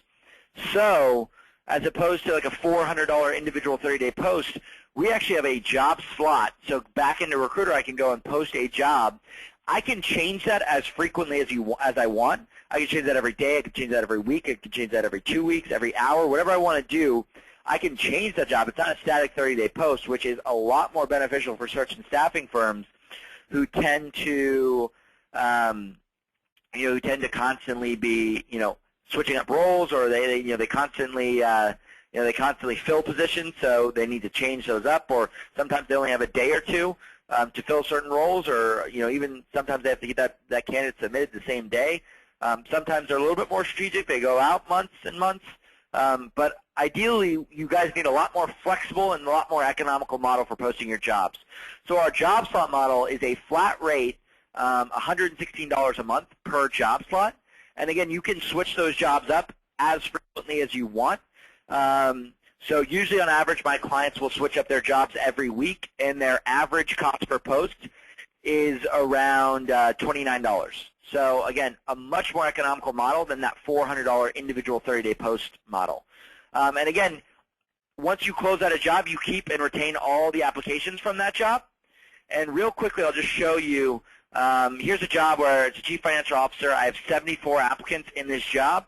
So as opposed to like a $400 individual 30-day post, we actually have a job slot. So back into Recruiter, I can go and post a job. I can change that as frequently as I want. I can change that every day. I can change that every week. I can change that every 2 weeks, every hour, whatever I want to do. I can change that job. It's not a static 30-day post, which is a lot more beneficial for search and staffing firms who tend to, constantly be, switching up roles, or they constantly fill positions, so they need to change those up, or sometimes they only have a day or two to fill certain roles, or even sometimes they have to get that candidate submitted the same day. Sometimes they're a little bit more strategic. They go out months and months. But ideally, you guys need a lot more flexible and a lot more economical model for posting your jobs. So our job slot model is a flat rate, $116 a month per job slot. And again, you can switch those jobs up as frequently as you want. So usually on average, my clients will switch up their jobs every week, and their average cost per post is around $29. So again, a much more economical model than that $400 individual 30-day post model. And again, once you close out a job, you keep and retain all the applications from that job. And real quickly, I'll just show you, here's a job where it's a chief financial officer. I have 74 applicants in this job.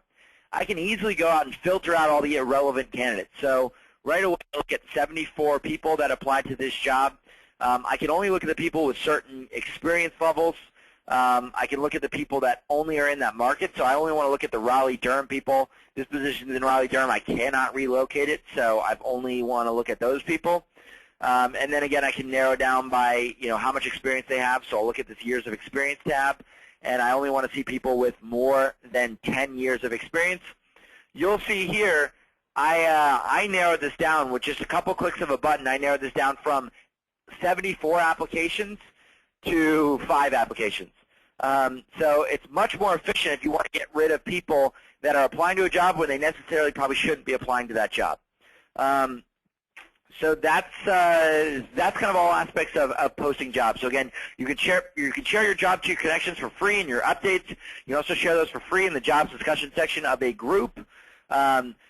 I can easily go out and filter out all the irrelevant candidates. So right away, I look at 74 people that applied to this job. I can only look at the people with certain experience levels. I can look at the people that only are in that market. So I only want to look at the Raleigh-Durham people. This position is in Raleigh-Durham. I cannot relocate it, so I only want to look at those people. And then again, I can narrow down by how much experience they have. So I'll look at this years of experience tab, and I only want to see people with more than 10 years of experience. You'll see here, I narrowed this down with just a couple clicks of a button. I narrowed this down from 74 applications to 5 applications. So it's much more efficient if you want to get rid of people that are applying to a job when they necessarily probably shouldn't be applying to that job. So that's kind of all aspects of posting jobs. So again, you can share your job to your connections for free in your updates. You can also share those for free in the jobs discussion section of a group.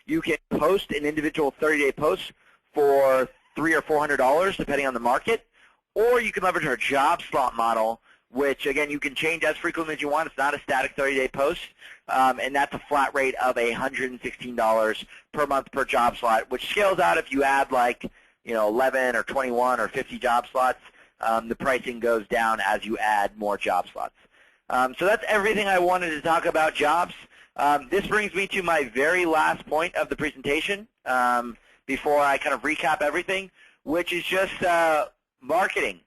You can post an individual 30-day post for $300 or $400 depending on the market, or you can leverage our job slot model, which again you can change as frequently as you want. It's not a static 30-day post, and that's a flat rate of $116 per month per job slot, which scales out if you add like 11 or 21 or 50 job slots. The pricing goes down as you add more job slots. So that's everything I wanted to talk about jobs. This brings me to my very last point of the presentation before I kind of recap everything, which is just marketing,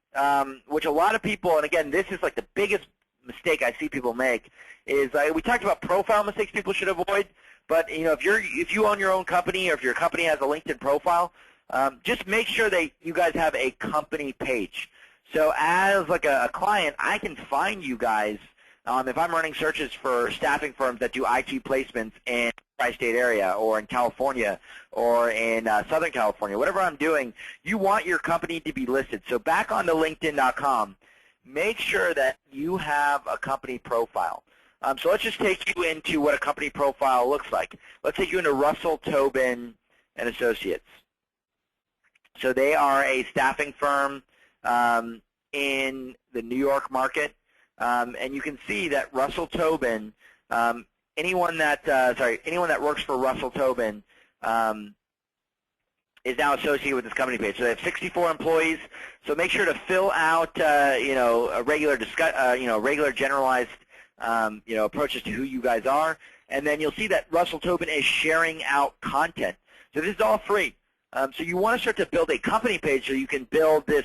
which a lot of people, and again, this is like the biggest mistake I see people make, is we talked about profile mistakes people should avoid, But if you own your own company, or if your company has a LinkedIn profile, just make sure that you guys have a company page. So as like a client, I can find you guys if I'm running searches for staffing firms that do IT placements in the tri-state area, or in California, or in Southern California, whatever I'm doing. You want your company to be listed. So back onto LinkedIn.com, make sure that you have a company profile. So let's just take you into what a company profile looks like. Let's take you into Russell Tobin and Associates. So they are a staffing firm in the New York market, and you can see that Russell Tobin, anyone that works for Russell Tobin is now associated with this company page. So they have 64 employees. So make sure to fill out a regular regular generalized approaches to who you guys are, and then you'll see that Russell Tobin is sharing out content. So this is all free. So you want to start to build a company page so you can build this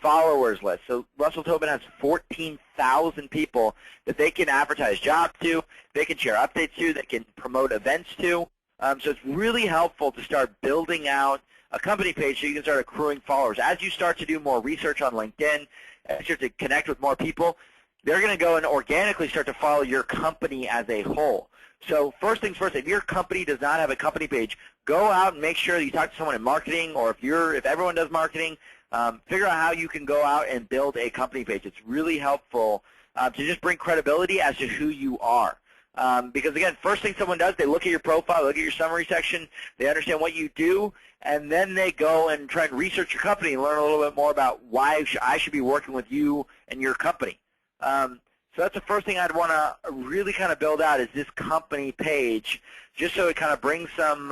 followers list. So Russell Tobin has 14,000 people that they can advertise jobs to, they can share updates to, they can promote events to. So it's really helpful to start building out a company page so you can start accruing followers. As you start to do more research on LinkedIn, as you start to connect with more people, they're going to go and organically start to follow your company as a whole. So first things first, if your company does not have a company page, go out and make sure that you talk to someone in marketing, or if everyone does marketing, figure out how you can go out and build a company page. It's really helpful to just bring credibility as to who you are. Because again, first thing someone does, they look at your profile, look at your summary section, they understand what you do, and then they go and try and research your company and learn a little bit more about why I should be working with you and your company. So that's the first thing I'd want to really kind of build out, is this company page, just so it kind of brings some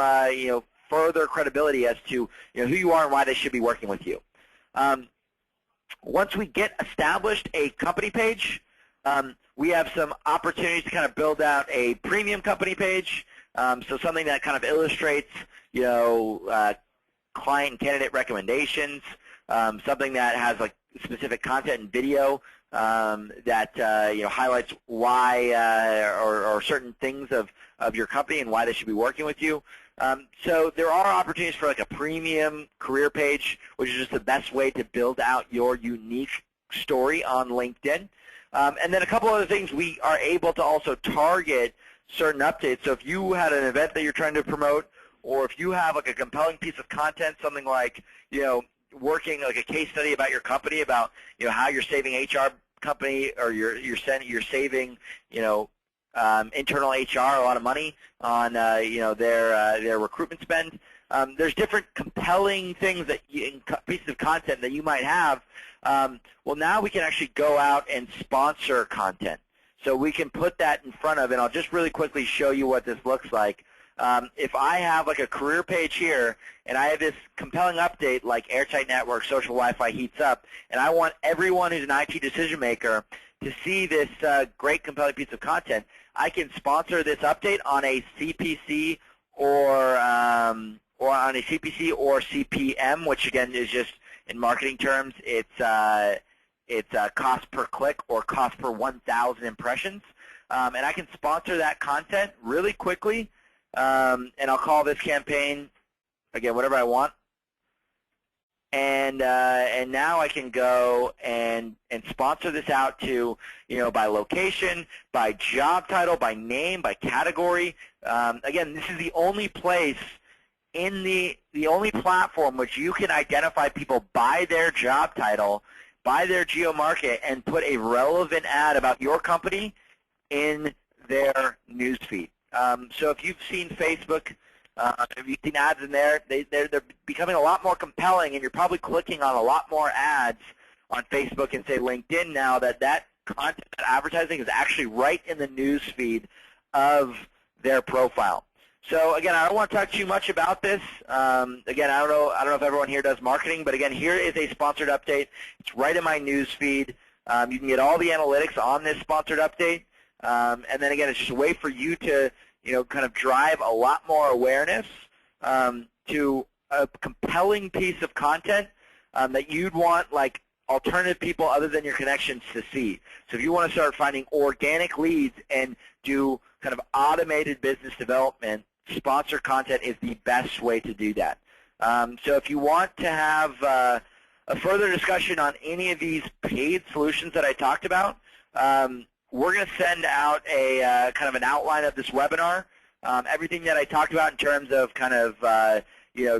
further credibility as to who you are and why they should be working with you. Once we get established a company page, we have some opportunities to kind of build out a premium company page, so something that kind of illustrates client and candidate recommendations, something that has like specific content and video that highlights why or certain things of your company and why they should be working with you. So there are opportunities for like a premium career page, which is just the best way to build out your unique story on LinkedIn. And then a couple other things, we are able to also target certain updates. So if you had an event that you're trying to promote, or if you have like a compelling piece of content, something like working like a case study about your company, about how you're saving HR company, or you're saving internal HR a lot of money on their recruitment spend. There's different compelling things that pieces of content that you might have. Well, now we can actually go out and sponsor content. So we can put that in front of, and I'll just really quickly show you what this looks like. If I have like a career page here, and I have this compelling update like Airtight Network, Social Wi-Fi heats up, and I want everyone who's an IT decision maker to see this great compelling piece of content, I can sponsor this update on a CPC or on a CPC or CPM, which again is just in marketing terms, it's cost per click or cost per 1,000 impressions, and I can sponsor that content really quickly. And I'll call this campaign, again, whatever I want. And now I can go and sponsor this out to, by location, by job title, by name, by category. Again, this is the only place in the only platform which you can identify people by their job title, by their geo-market, and put a relevant ad about your company in their newsfeed. So if you've seen Facebook, if you've seen ads in there, they're becoming a lot more compelling, and you're probably clicking on a lot more ads on Facebook and say LinkedIn now that content, that advertising is actually right in the news feed of their profile. So again, I don't want to talk too much about this. Again, I don't know if everyone here does marketing, but again, here is a sponsored update. It's right in my news feed. You can get all the analytics on this sponsored update. And then again, it's just a way for you to, kind of drive a lot more awareness to a compelling piece of content that you'd want like alternative people other than your connections to see. So if you want to start finding organic leads and do kind of automated business development, sponsored content is the best way to do that. So if you want to have a further discussion on any of these paid solutions that I talked about, we're going to send out a kind of an outline of this webinar. Everything that I talked about in terms of kind of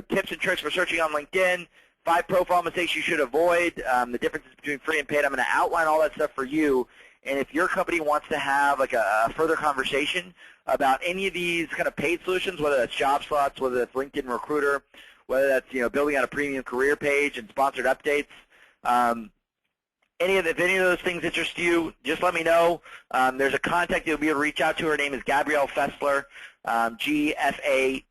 tips and tricks for searching on LinkedIn, 5 profile mistakes you should avoid, the differences between free and paid. I'm going to outline all that stuff for you. And if your company wants to have like a further conversation about any of these kind of paid solutions, whether that's job slots, whether that's LinkedIn Recruiter, whether that's building out a premium career page and sponsored updates, if any of those things interest you, just let me know. There's a contact you'll be able to reach out to. Her name is Gabrielle Fessler, Gfaessler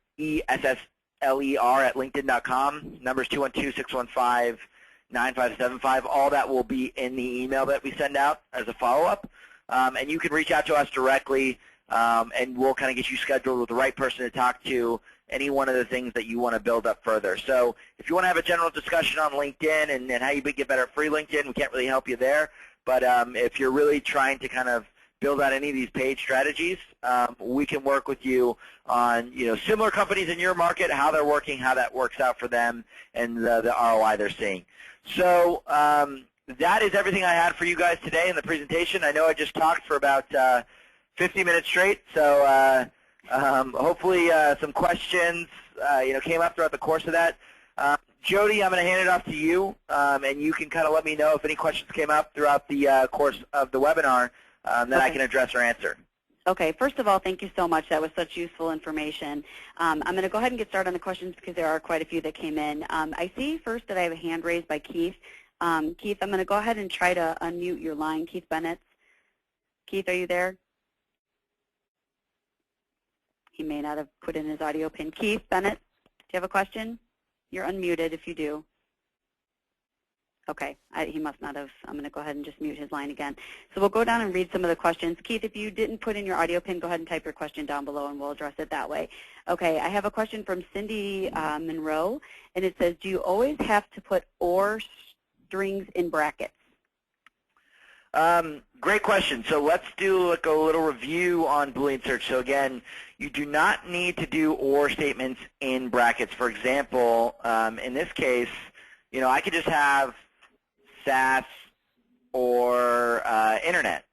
at LinkedIn.com. Number's 212-615-9575. All that will be in the email that we send out as a follow-up. And you can reach out to us directly, and we'll kind of get you scheduled with the right person to talk to any one of the things that you want to build up further. So if you want to have a general discussion on LinkedIn and how you get better at free LinkedIn, we can't really help you there. But if you're really trying to kind of build out any of these paid strategies, we can work with you on similar companies in your market, how they're working, how that works out for them, and the ROI they're seeing. So that is everything I had for you guys today in the presentation. I know I just talked for about 50 minutes straight, so hopefully some questions came up throughout the course of that. Jody, I'm going to hand it off to you, and you can kind of let me know if any questions came up throughout the course of the webinar that I can address or answer.
Okay. First of all, thank you so much. That was such useful information. I'm going to go ahead and get started on the questions because there are quite a few that came in. I see first that I have a hand raised by Keith. Keith, I'm going to go ahead and try to unmute your line. Keith Bennett. Keith, are you there? He may not have put in his audio pin. Keith Bennett, do you have a question? You're unmuted if you do. Okay, he must not have. I'm going to go ahead and just mute his line again. So we'll go down and read some of the questions. Keith, if you didn't put in your audio pin, go ahead and type your question down below, and we'll address it that way. Okay, I have a question from Cindy Monroe, and it says, do you always have to put or strings in brackets?
Great question. So let's do like a little review on Boolean search. So again, you do not need to do or statements in brackets. For example, in this case, I could just have SaaS or internet.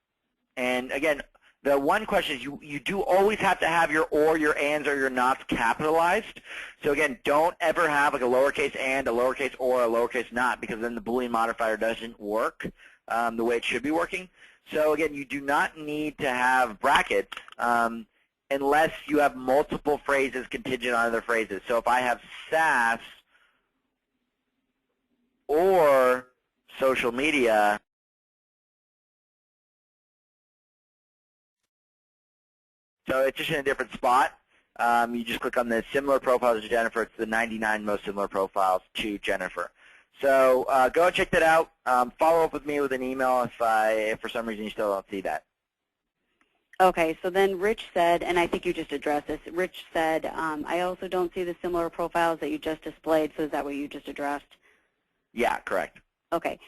And again, the one question is you do always have to have your or, your ands, or your nots capitalized. So again, don't ever have like a lowercase and, a lowercase or, a lowercase not, because then the Boolean modifier doesn't work the way it should be working. So again, you do not need to have brackets unless you have multiple phrases contingent on other phrases. So if I have SaaS or social media, so it's just in a different spot. You just click on the similar profiles to Jennifer. It's the 99 most similar profiles to Jennifer. So go and check that out. Follow up with me with an email if for some reason you still don't see that.
Okay, so then Rich said, and I think you just addressed this, Rich said, I also don't see the similar profiles that you just displayed, so is that what you just addressed?
Yeah, correct.
Okay.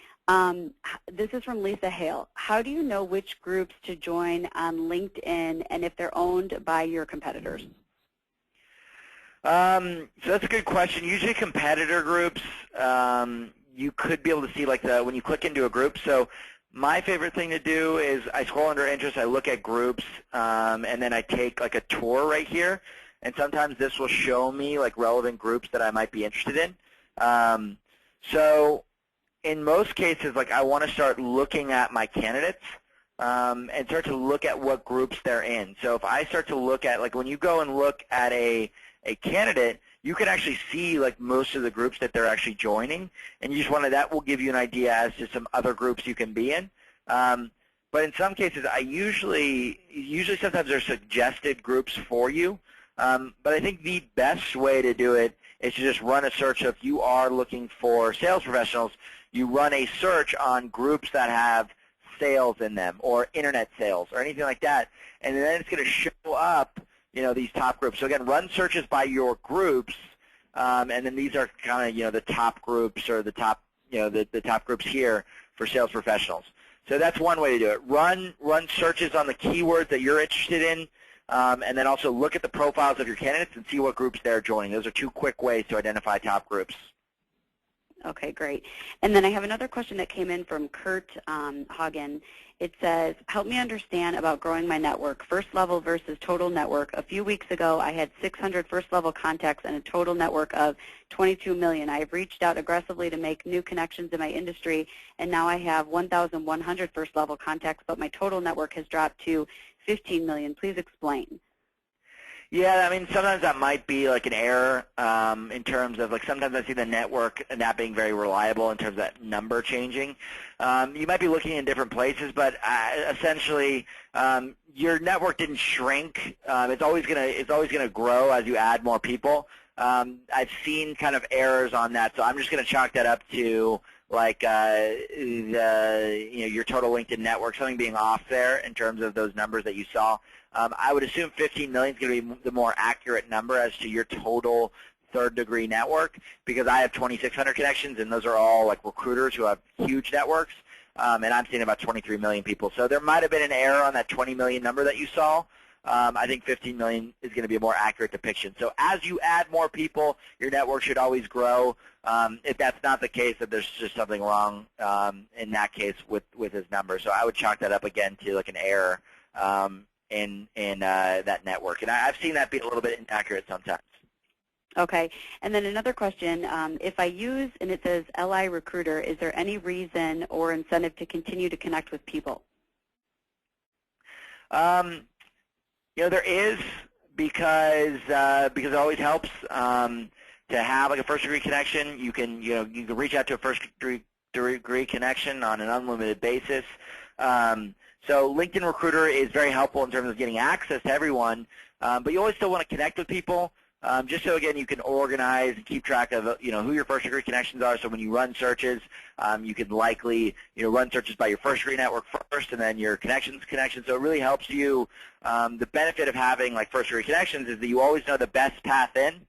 This is from Lisa Hale. How do you know which groups to join on LinkedIn and if they're owned by your competitors?
So that's a good question. Usually competitor groups, you could be able to see like when you click into a group. So my favorite thing to do is I scroll under interest, I look at groups, and then I take like a tour right here. And sometimes this will show me like relevant groups that I might be interested in. So in most cases, like I want to start looking at my candidates and start to look at what groups they're in. So if I start to look at, like when you go and look at a candidate, you can actually see like most of the groups that they're actually joining, and you just want to, that will give you an idea as to some other groups you can be in. But in some cases, usually sometimes there's suggested groups for you. But I think the best way to do it is to just run a search. If you are looking for sales professionals, you run a search on groups that have sales in them or internet sales or anything like that, and then it's going to show up these top groups. So again, run searches by your groups, and then these are kind of the top groups or the top the top groups here for sales professionals. So that's one way to do it. Run searches on the keywords that you're interested in. and then also look at the profiles of your candidates and see what groups they're joining. Those are two quick ways to identify top groups.
Okay, great. And then I have another question that came in from Kurt Hagen. It says, help me understand about growing my network, first level versus total network. A few weeks ago, I had 600 first level contacts and a total network of 22 million. I have reached out aggressively to make new connections in my industry, and now I have 1,100 first level contacts, but my total network has dropped to 15 million. Please explain.
Yeah, I mean, sometimes that might be like an error in terms of, like, sometimes I see the network not being very reliable in terms of that number changing. You might be looking in different places, but essentially your network didn't shrink. It's always gonna grow as you add more people. I've seen kind of errors on that, so I'm just going to chalk that up to like your total LinkedIn network, something being off there in terms of those numbers that you saw. I would assume 15 million is going to be the more accurate number as to your total third-degree network, because I have 2,600 connections, and those are all like recruiters who have huge networks, and I'm seeing about 23 million people. So there might have been an error on that 20 million number that you saw. I think 15 million is going to be a more accurate depiction. So as you add more people, your network should always grow. If that's not the case, then there's just something wrong in that case with his number. So I would chalk that up again to like an error in that network. And I've seen that be a little bit inaccurate sometimes.
Okay. And then another question, if I use, and it says LI Recruiter, is there any reason or incentive to continue to connect with people?
There is, because it always helps to have like a first-degree connection. You can reach out to a first-degree connection on an unlimited basis. So LinkedIn Recruiter is very helpful in terms of getting access to everyone, but you always still want to connect with people, just so, again, you can organize and keep track of who your first-degree connections are. So when you run searches, you can likely run searches by your first-degree network first and then your connections. So it really helps you. The benefit of having like first-degree connections is that you always know the best path in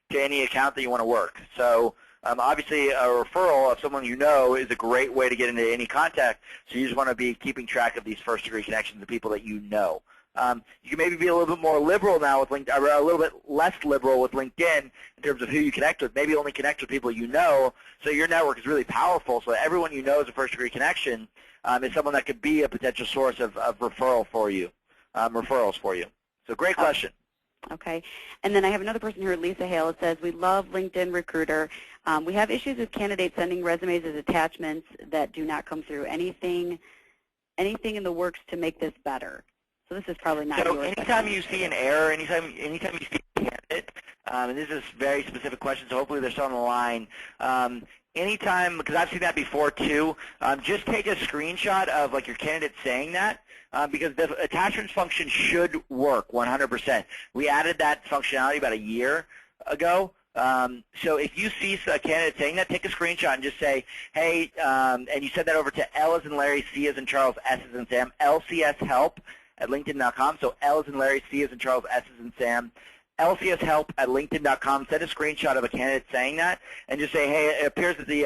to any account that you want to work. So obviously, a referral of someone you know is a great way to get into any contact, so you just want to be keeping track of these first-degree connections of people that you know. You can maybe be a little bit more liberal now with LinkedIn, or a little bit less liberal with LinkedIn in terms of who you connect with. Maybe only connect with people you know, so your network is really powerful, so everyone you know is a first-degree connection is someone that could be a potential source of referrals for you. So great question.
Okay. And then I have another person here, Lisa Hale. It says, we love LinkedIn Recruiter. We have issues with candidates sending resumes as attachments that do not come through. Anything in the works to make this better? So this is probably not yours.
So anytime you see an error, anytime you see a candidate, and this is a very specific question, so hopefully they're still on the line. Anytime, because I've seen that before too, just take a screenshot of like your candidate saying that, because the attachments function should work 100%. We added that functionality about a year ago. So if you see a candidate saying that, take a screenshot and just say, hey, and you send that over to L as in Larry, C as in Charles, S as in Sam, lcshelp@linkedin.com. So L as in Larry, C as in Charles, S as in Sam, lcshelp@linkedin.com. Send a screenshot of a candidate saying that, and just say, hey, it appears that the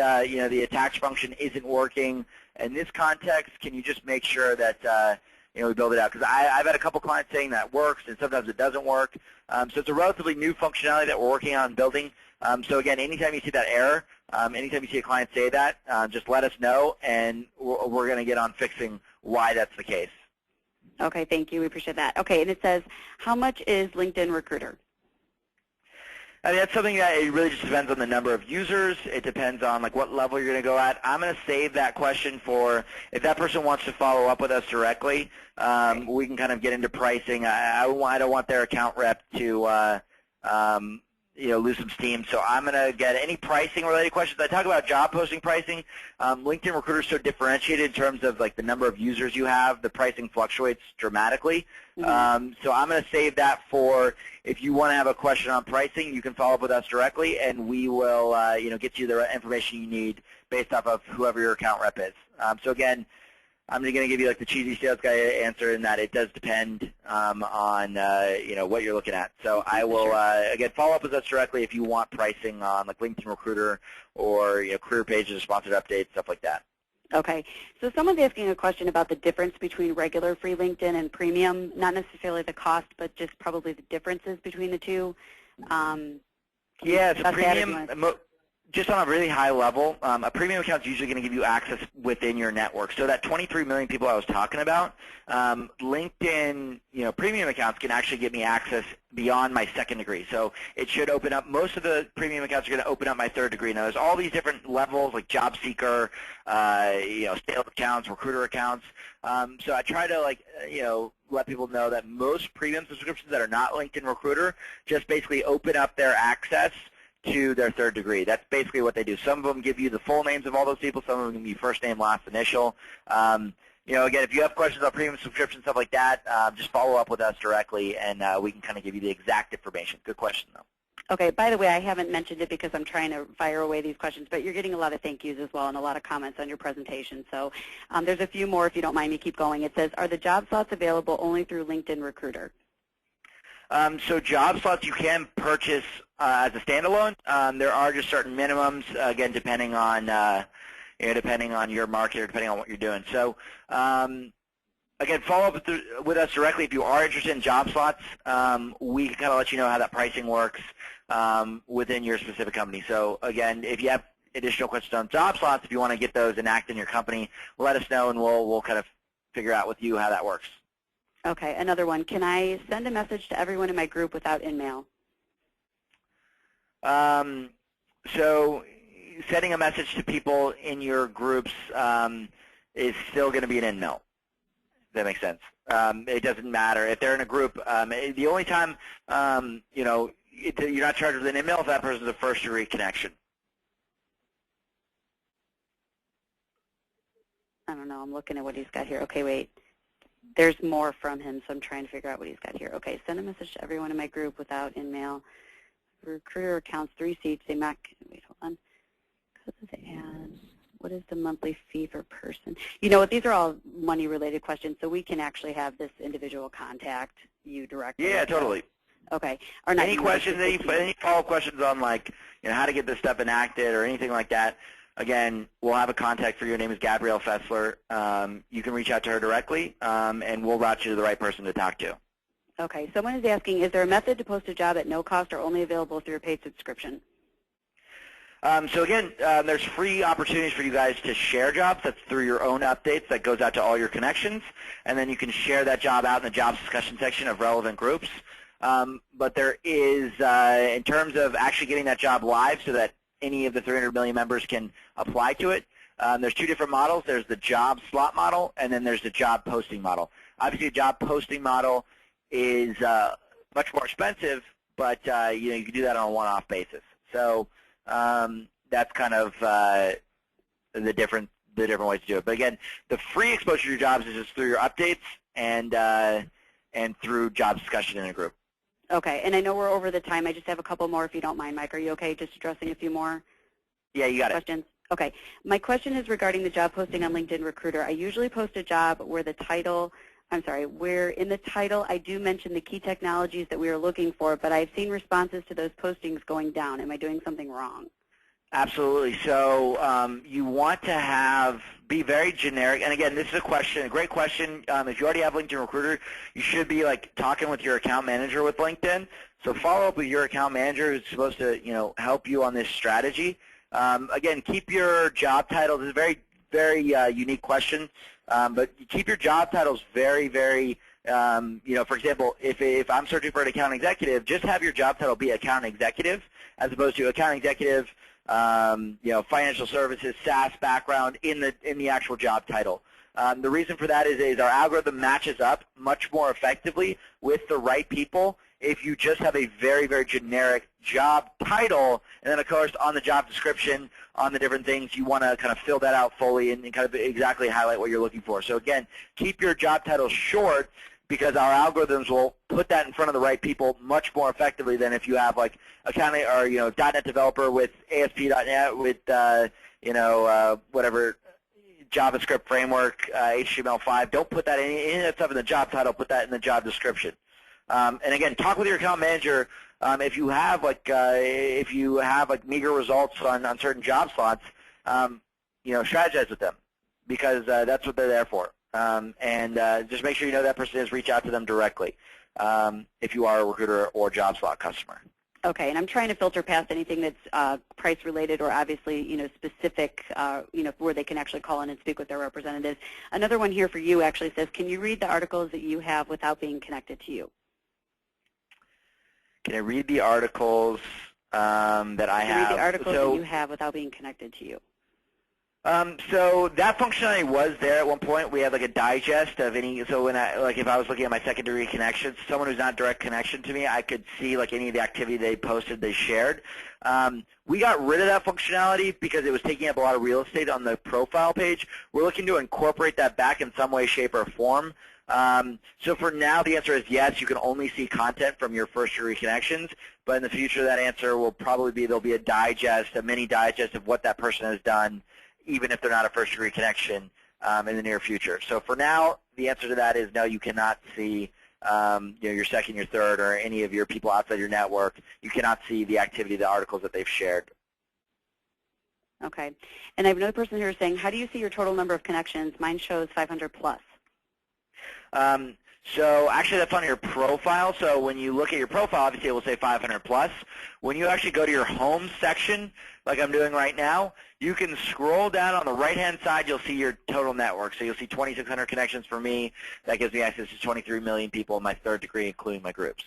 the attach function isn't working in this context. Can you just make sure that we build it out? Because I've had a couple clients saying that works, and sometimes it doesn't work. So it's a relatively new functionality that we're working on building. So again, anytime you see that error, anytime you see a client say that, just let us know, and we're going to get on fixing why that's the case.
Okay, thank you. We appreciate that. Okay, and it says, how much is LinkedIn Recruiter?
I mean, that's something that it really just depends on the number of users. It depends on like what level you're going to go at. I'm going to save that question for if that person wants to follow up with us directly. We can kind of get into pricing. I don't want their account rep to lose some steam. So I'm going to get any pricing-related questions. I talk about job posting pricing. LinkedIn Recruiter is so differentiated in terms of like the number of users you have. The pricing fluctuates dramatically. Mm-hmm. So I'm going to save that for if you want to have a question on pricing, you can follow up with us directly, and we will get you the information you need based off of whoever your account rep is. So again, I'm going to give you like the cheesy sales guy answer in that it does depend on what you're looking at. So I will again follow up with us directly if you want pricing on like LinkedIn Recruiter or career pages, sponsored updates, stuff like that.
Okay, so someone's asking a question about the difference between regular free LinkedIn and premium, not necessarily the cost, but just probably the differences between the two.
Yeah, it's a premium. Just on a really high level, a premium account is usually going to give you access within your network. So that 23 million people I was talking about, LinkedIn, premium accounts can actually give me access beyond my second degree. So it should open up. Most of the premium accounts are going to open up my third degree. Now there's all these different levels like job seeker, sales accounts, recruiter accounts. So I try to let people know that most premium subscriptions that are not LinkedIn Recruiter just basically open up their access to their third degree. That's basically what they do. Some of them give you the full names of all those people. Some of them give you first name, last initial. Again, if you have questions on premium subscription, stuff like that, just follow up with us directly, and we can kind of give you the exact information. Good question, though.
Okay, by the way, I haven't mentioned it because I'm trying to fire away these questions, but you're getting a lot of thank yous as well and a lot of comments on your presentation. So there's a few more if you don't mind me keep going. It says, are the job slots available only through LinkedIn Recruiter?
So job slots you can purchase as a standalone. There are just certain minimums, again, depending on your market or depending on what you're doing. So again, follow up with us directly if you are interested in job slots. We can kind of let you know how that pricing works within your specific company. So again, if you have additional questions on job slots, if you want to get those enacted in your company, let us know and we'll kind of figure out with you how that works.
Okay, another one. Can I send a message to everyone in my group without InMail?
So sending a message to people in your groups is still going to be an InMail. If that makes sense. It doesn't matter. If they're in a group, the only time, you're not charged with an InMail if that person's a first-degree connection.
I don't know. I'm looking at what he's got here. Okay, wait. There's more from him, so I'm trying to figure out what he's got here. Okay, send a message to everyone in my group without InMail. Recruiter accounts 3 seats. Wait, hold on. Because of the ads. What is the monthly fee per person? You know what? These are all money-related questions, so we can actually have this individual contact you directly.
Yeah, totally.
Okay.
Any questions? Any follow-up questions on how to get this stuff enacted or anything like that? Again, we'll have a contact for you. Her name is Gabrielle Fessler. You can reach out to her directly, and we'll route you to the right person to talk to.
Okay. Someone is asking, is there a method to post a job at no cost or only available through a paid subscription?
So again, there's free opportunities for you guys to share jobs. That's through your own updates that goes out to all your connections, and then you can share that job out in the jobs discussion section of relevant groups. But there is, in terms of actually getting that job live so that any of the 300 million members can apply to it, there's two different models. There's the job slot model, and then there's the job posting model. Obviously, a job posting model is much more expensive, but you can do that on a one-off basis. So that's kind of the different ways to do it. But again, the free exposure to jobs is just through your updates and through job discussion in a group.
Okay, and I know we're over the time. I just have a couple more if you don't mind, Mike. Are you okay just addressing a few more
Yeah, you got
questions? Okay. My question is regarding the job posting on LinkedIn Recruiter. I usually post a job where where in the title I do mention the key technologies that we are looking for, but I've seen responses to those postings going down. Am I doing something wrong?
Absolutely. So you want to be very generic. And again, this is a great question. If you already have LinkedIn Recruiter, you should be talking with your account manager with LinkedIn. So follow up with your account manager who's supposed to help you on this strategy. Again, keep your job title. This is a very, very unique question. But you keep your job titles very, very, for example, if I'm searching for an account executive, just have your job title be account executive as opposed to account executive, financial services, SaaS background in the actual job title. The reason for that is our algorithm matches up much more effectively with the right people if you just have a very, very generic job title, and then, of course, on the job description, on the different things, you want to kind of fill that out fully and kind of exactly highlight what you're looking for. So, again, keep your job title short because our algorithms will put that in front of the right people much more effectively than if you have accounting or .NET developer with ASP.NET with whatever JavaScript framework, HTML5. Don't put that any of that stuff in the job title. Put that in the job description. And again, talk with your account manager if you have meager results on certain job slots. Strategize with them. because that's what they're there for. Just make sure you know that person is. Reach out to them directly if you are a recruiter or JobSlot customer.
Okay, and I'm trying to filter past anything that's price related or obviously, specific, where they can actually call in and speak with their representatives. Another one here for you actually says, can you read the articles that you have without being connected to you?
Can I read the articles that I have?
Read the articles that you have without being connected to you.
So that functionality was there at one point. We had like a digest of any. So when if I was looking at my secondary connections, someone who's not direct connection to me, I could see like any of the activity they posted, they shared. We got rid of that functionality because it was taking up a lot of real estate on the profile page. We're looking to incorporate that back in some way, shape, or form. So for now, the answer is yes. You can only see content from your first degree connections. But in the future, that answer will probably be there'll be a digest, a mini digest of what that person has done, even if they're not a first-degree connection in the near future. So for now, the answer to that is no, you cannot see your second, your third, or any of your people outside your network. You cannot see the activity, the articles that they've shared.
Okay. And I have another person here saying, how do you see your total number of connections? Mine shows 500 plus.
So actually that's on your profile. So when you look at your profile, obviously it will say 500 plus. When you actually go to your home section, like I'm doing right now, you can scroll down on the right-hand side. You'll see your total network. So you'll see 2,600 connections for me. That gives me access to 23 million people in my third degree, including my groups.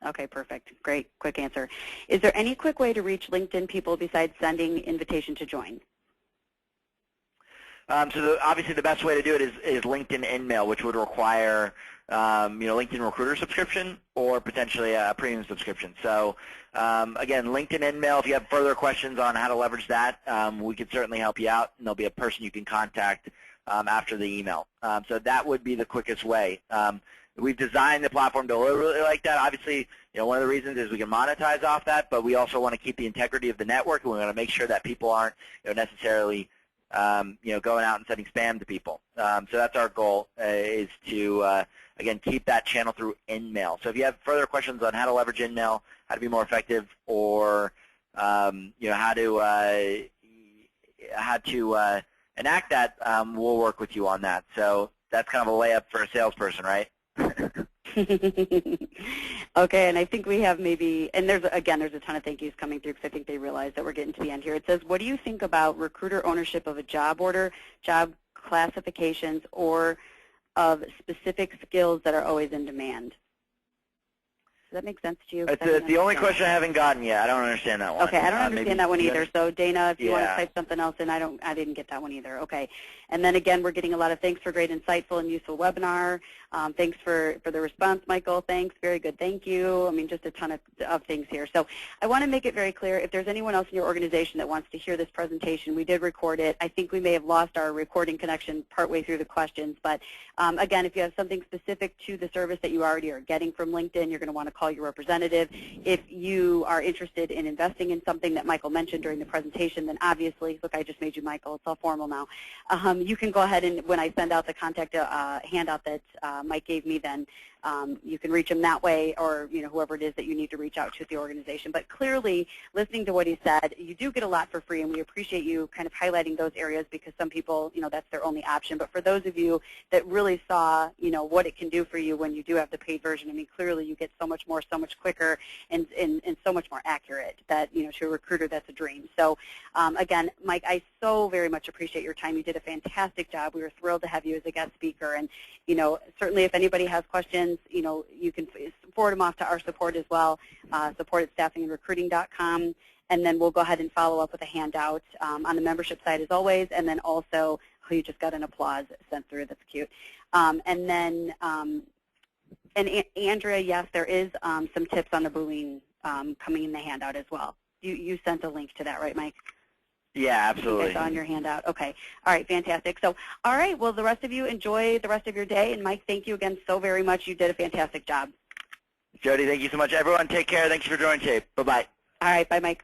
Okay, perfect. Great, quick answer. Is there any quick way to reach LinkedIn people besides sending invitation to join?
Obviously the best way to do it is LinkedIn InMail, which would require LinkedIn Recruiter subscription or potentially a premium subscription. So again, LinkedIn InMail, if you have further questions on how to leverage that, we could certainly help you out, and there'll be a person you can contact after the email. So that would be the quickest way. We've designed the platform to really like that. Obviously, one of the reasons is we can monetize off that, but we also want to keep the integrity of the network, and we want to make sure that people aren't necessarily going out and sending spam to people. So that's our goal, is to, again, keep that channel through InMail. So if you have further questions on how to leverage InMail, how to be more effective, or how to enact that, we'll work with you on that. So that's kind of a layup for a salesperson, right?
Okay, and I think we have maybe, and there's a ton of thank yous coming through because I think they realize that we're getting to the end here. It says, what do you think about recruiter ownership of a job order, job classifications, or of specific skills that are always in demand? Does that make sense to you?
It's the only question I haven't gotten yet. I don't understand that one.
Okay, I don't understand that one either. So Dana, if you want to type something else in, I didn't get that one either. Okay, and then again, we're getting a lot of thanks for great, insightful, and useful webinar. Thanks for the response, Michael. Thanks, very good. Thank you. I mean, just a ton of things here. So I want to make it very clear. If there's anyone else in your organization that wants to hear this presentation, we did record it. I think we may have lost our recording connection partway through the questions, but again, if you have something specific to the service that you already are getting from LinkedIn, you're going to want to call your representative. If you are interested in investing in something that Michael mentioned during the presentation, then obviously, look, I just made you Michael. It's all formal now. You can go ahead and when I send out the contact handout that Mike gave me, then you can reach him that way, or whoever it is that you need to reach out to at the organization. But clearly, listening to what he said, you do get a lot for free, and we appreciate you kind of highlighting those areas because some people, that's their only option. But for those of you that really saw, what it can do for you when you do have the paid version, I mean, clearly you get so much more, so much quicker, and so much more accurate that, to a recruiter, that's a dream. So again, Mike, I so very much appreciate your time. You did a fantastic job. We were thrilled to have you as a guest speaker, and certainly if anybody has questions, you can forward them off to our support as well, support@staffingandrecruiting.com, and then we'll go ahead and follow up with a handout on the membership site as always, and then also, oh, you just got an applause sent through. That's cute. And then, and Andrea, yes, there is some tips on the Boolean coming in the handout as well. You sent a link to that, right, Mike?
Yeah, absolutely.
It's on your handout. Okay. All right, fantastic. So, all right, well, the rest of you enjoy the rest of your day. And, Mike, thank you again so very much. You did a fantastic job.
Jody, thank you so much. Everyone, take care. Thanks for joining, Tape. Bye-bye.
All right, bye, Mike.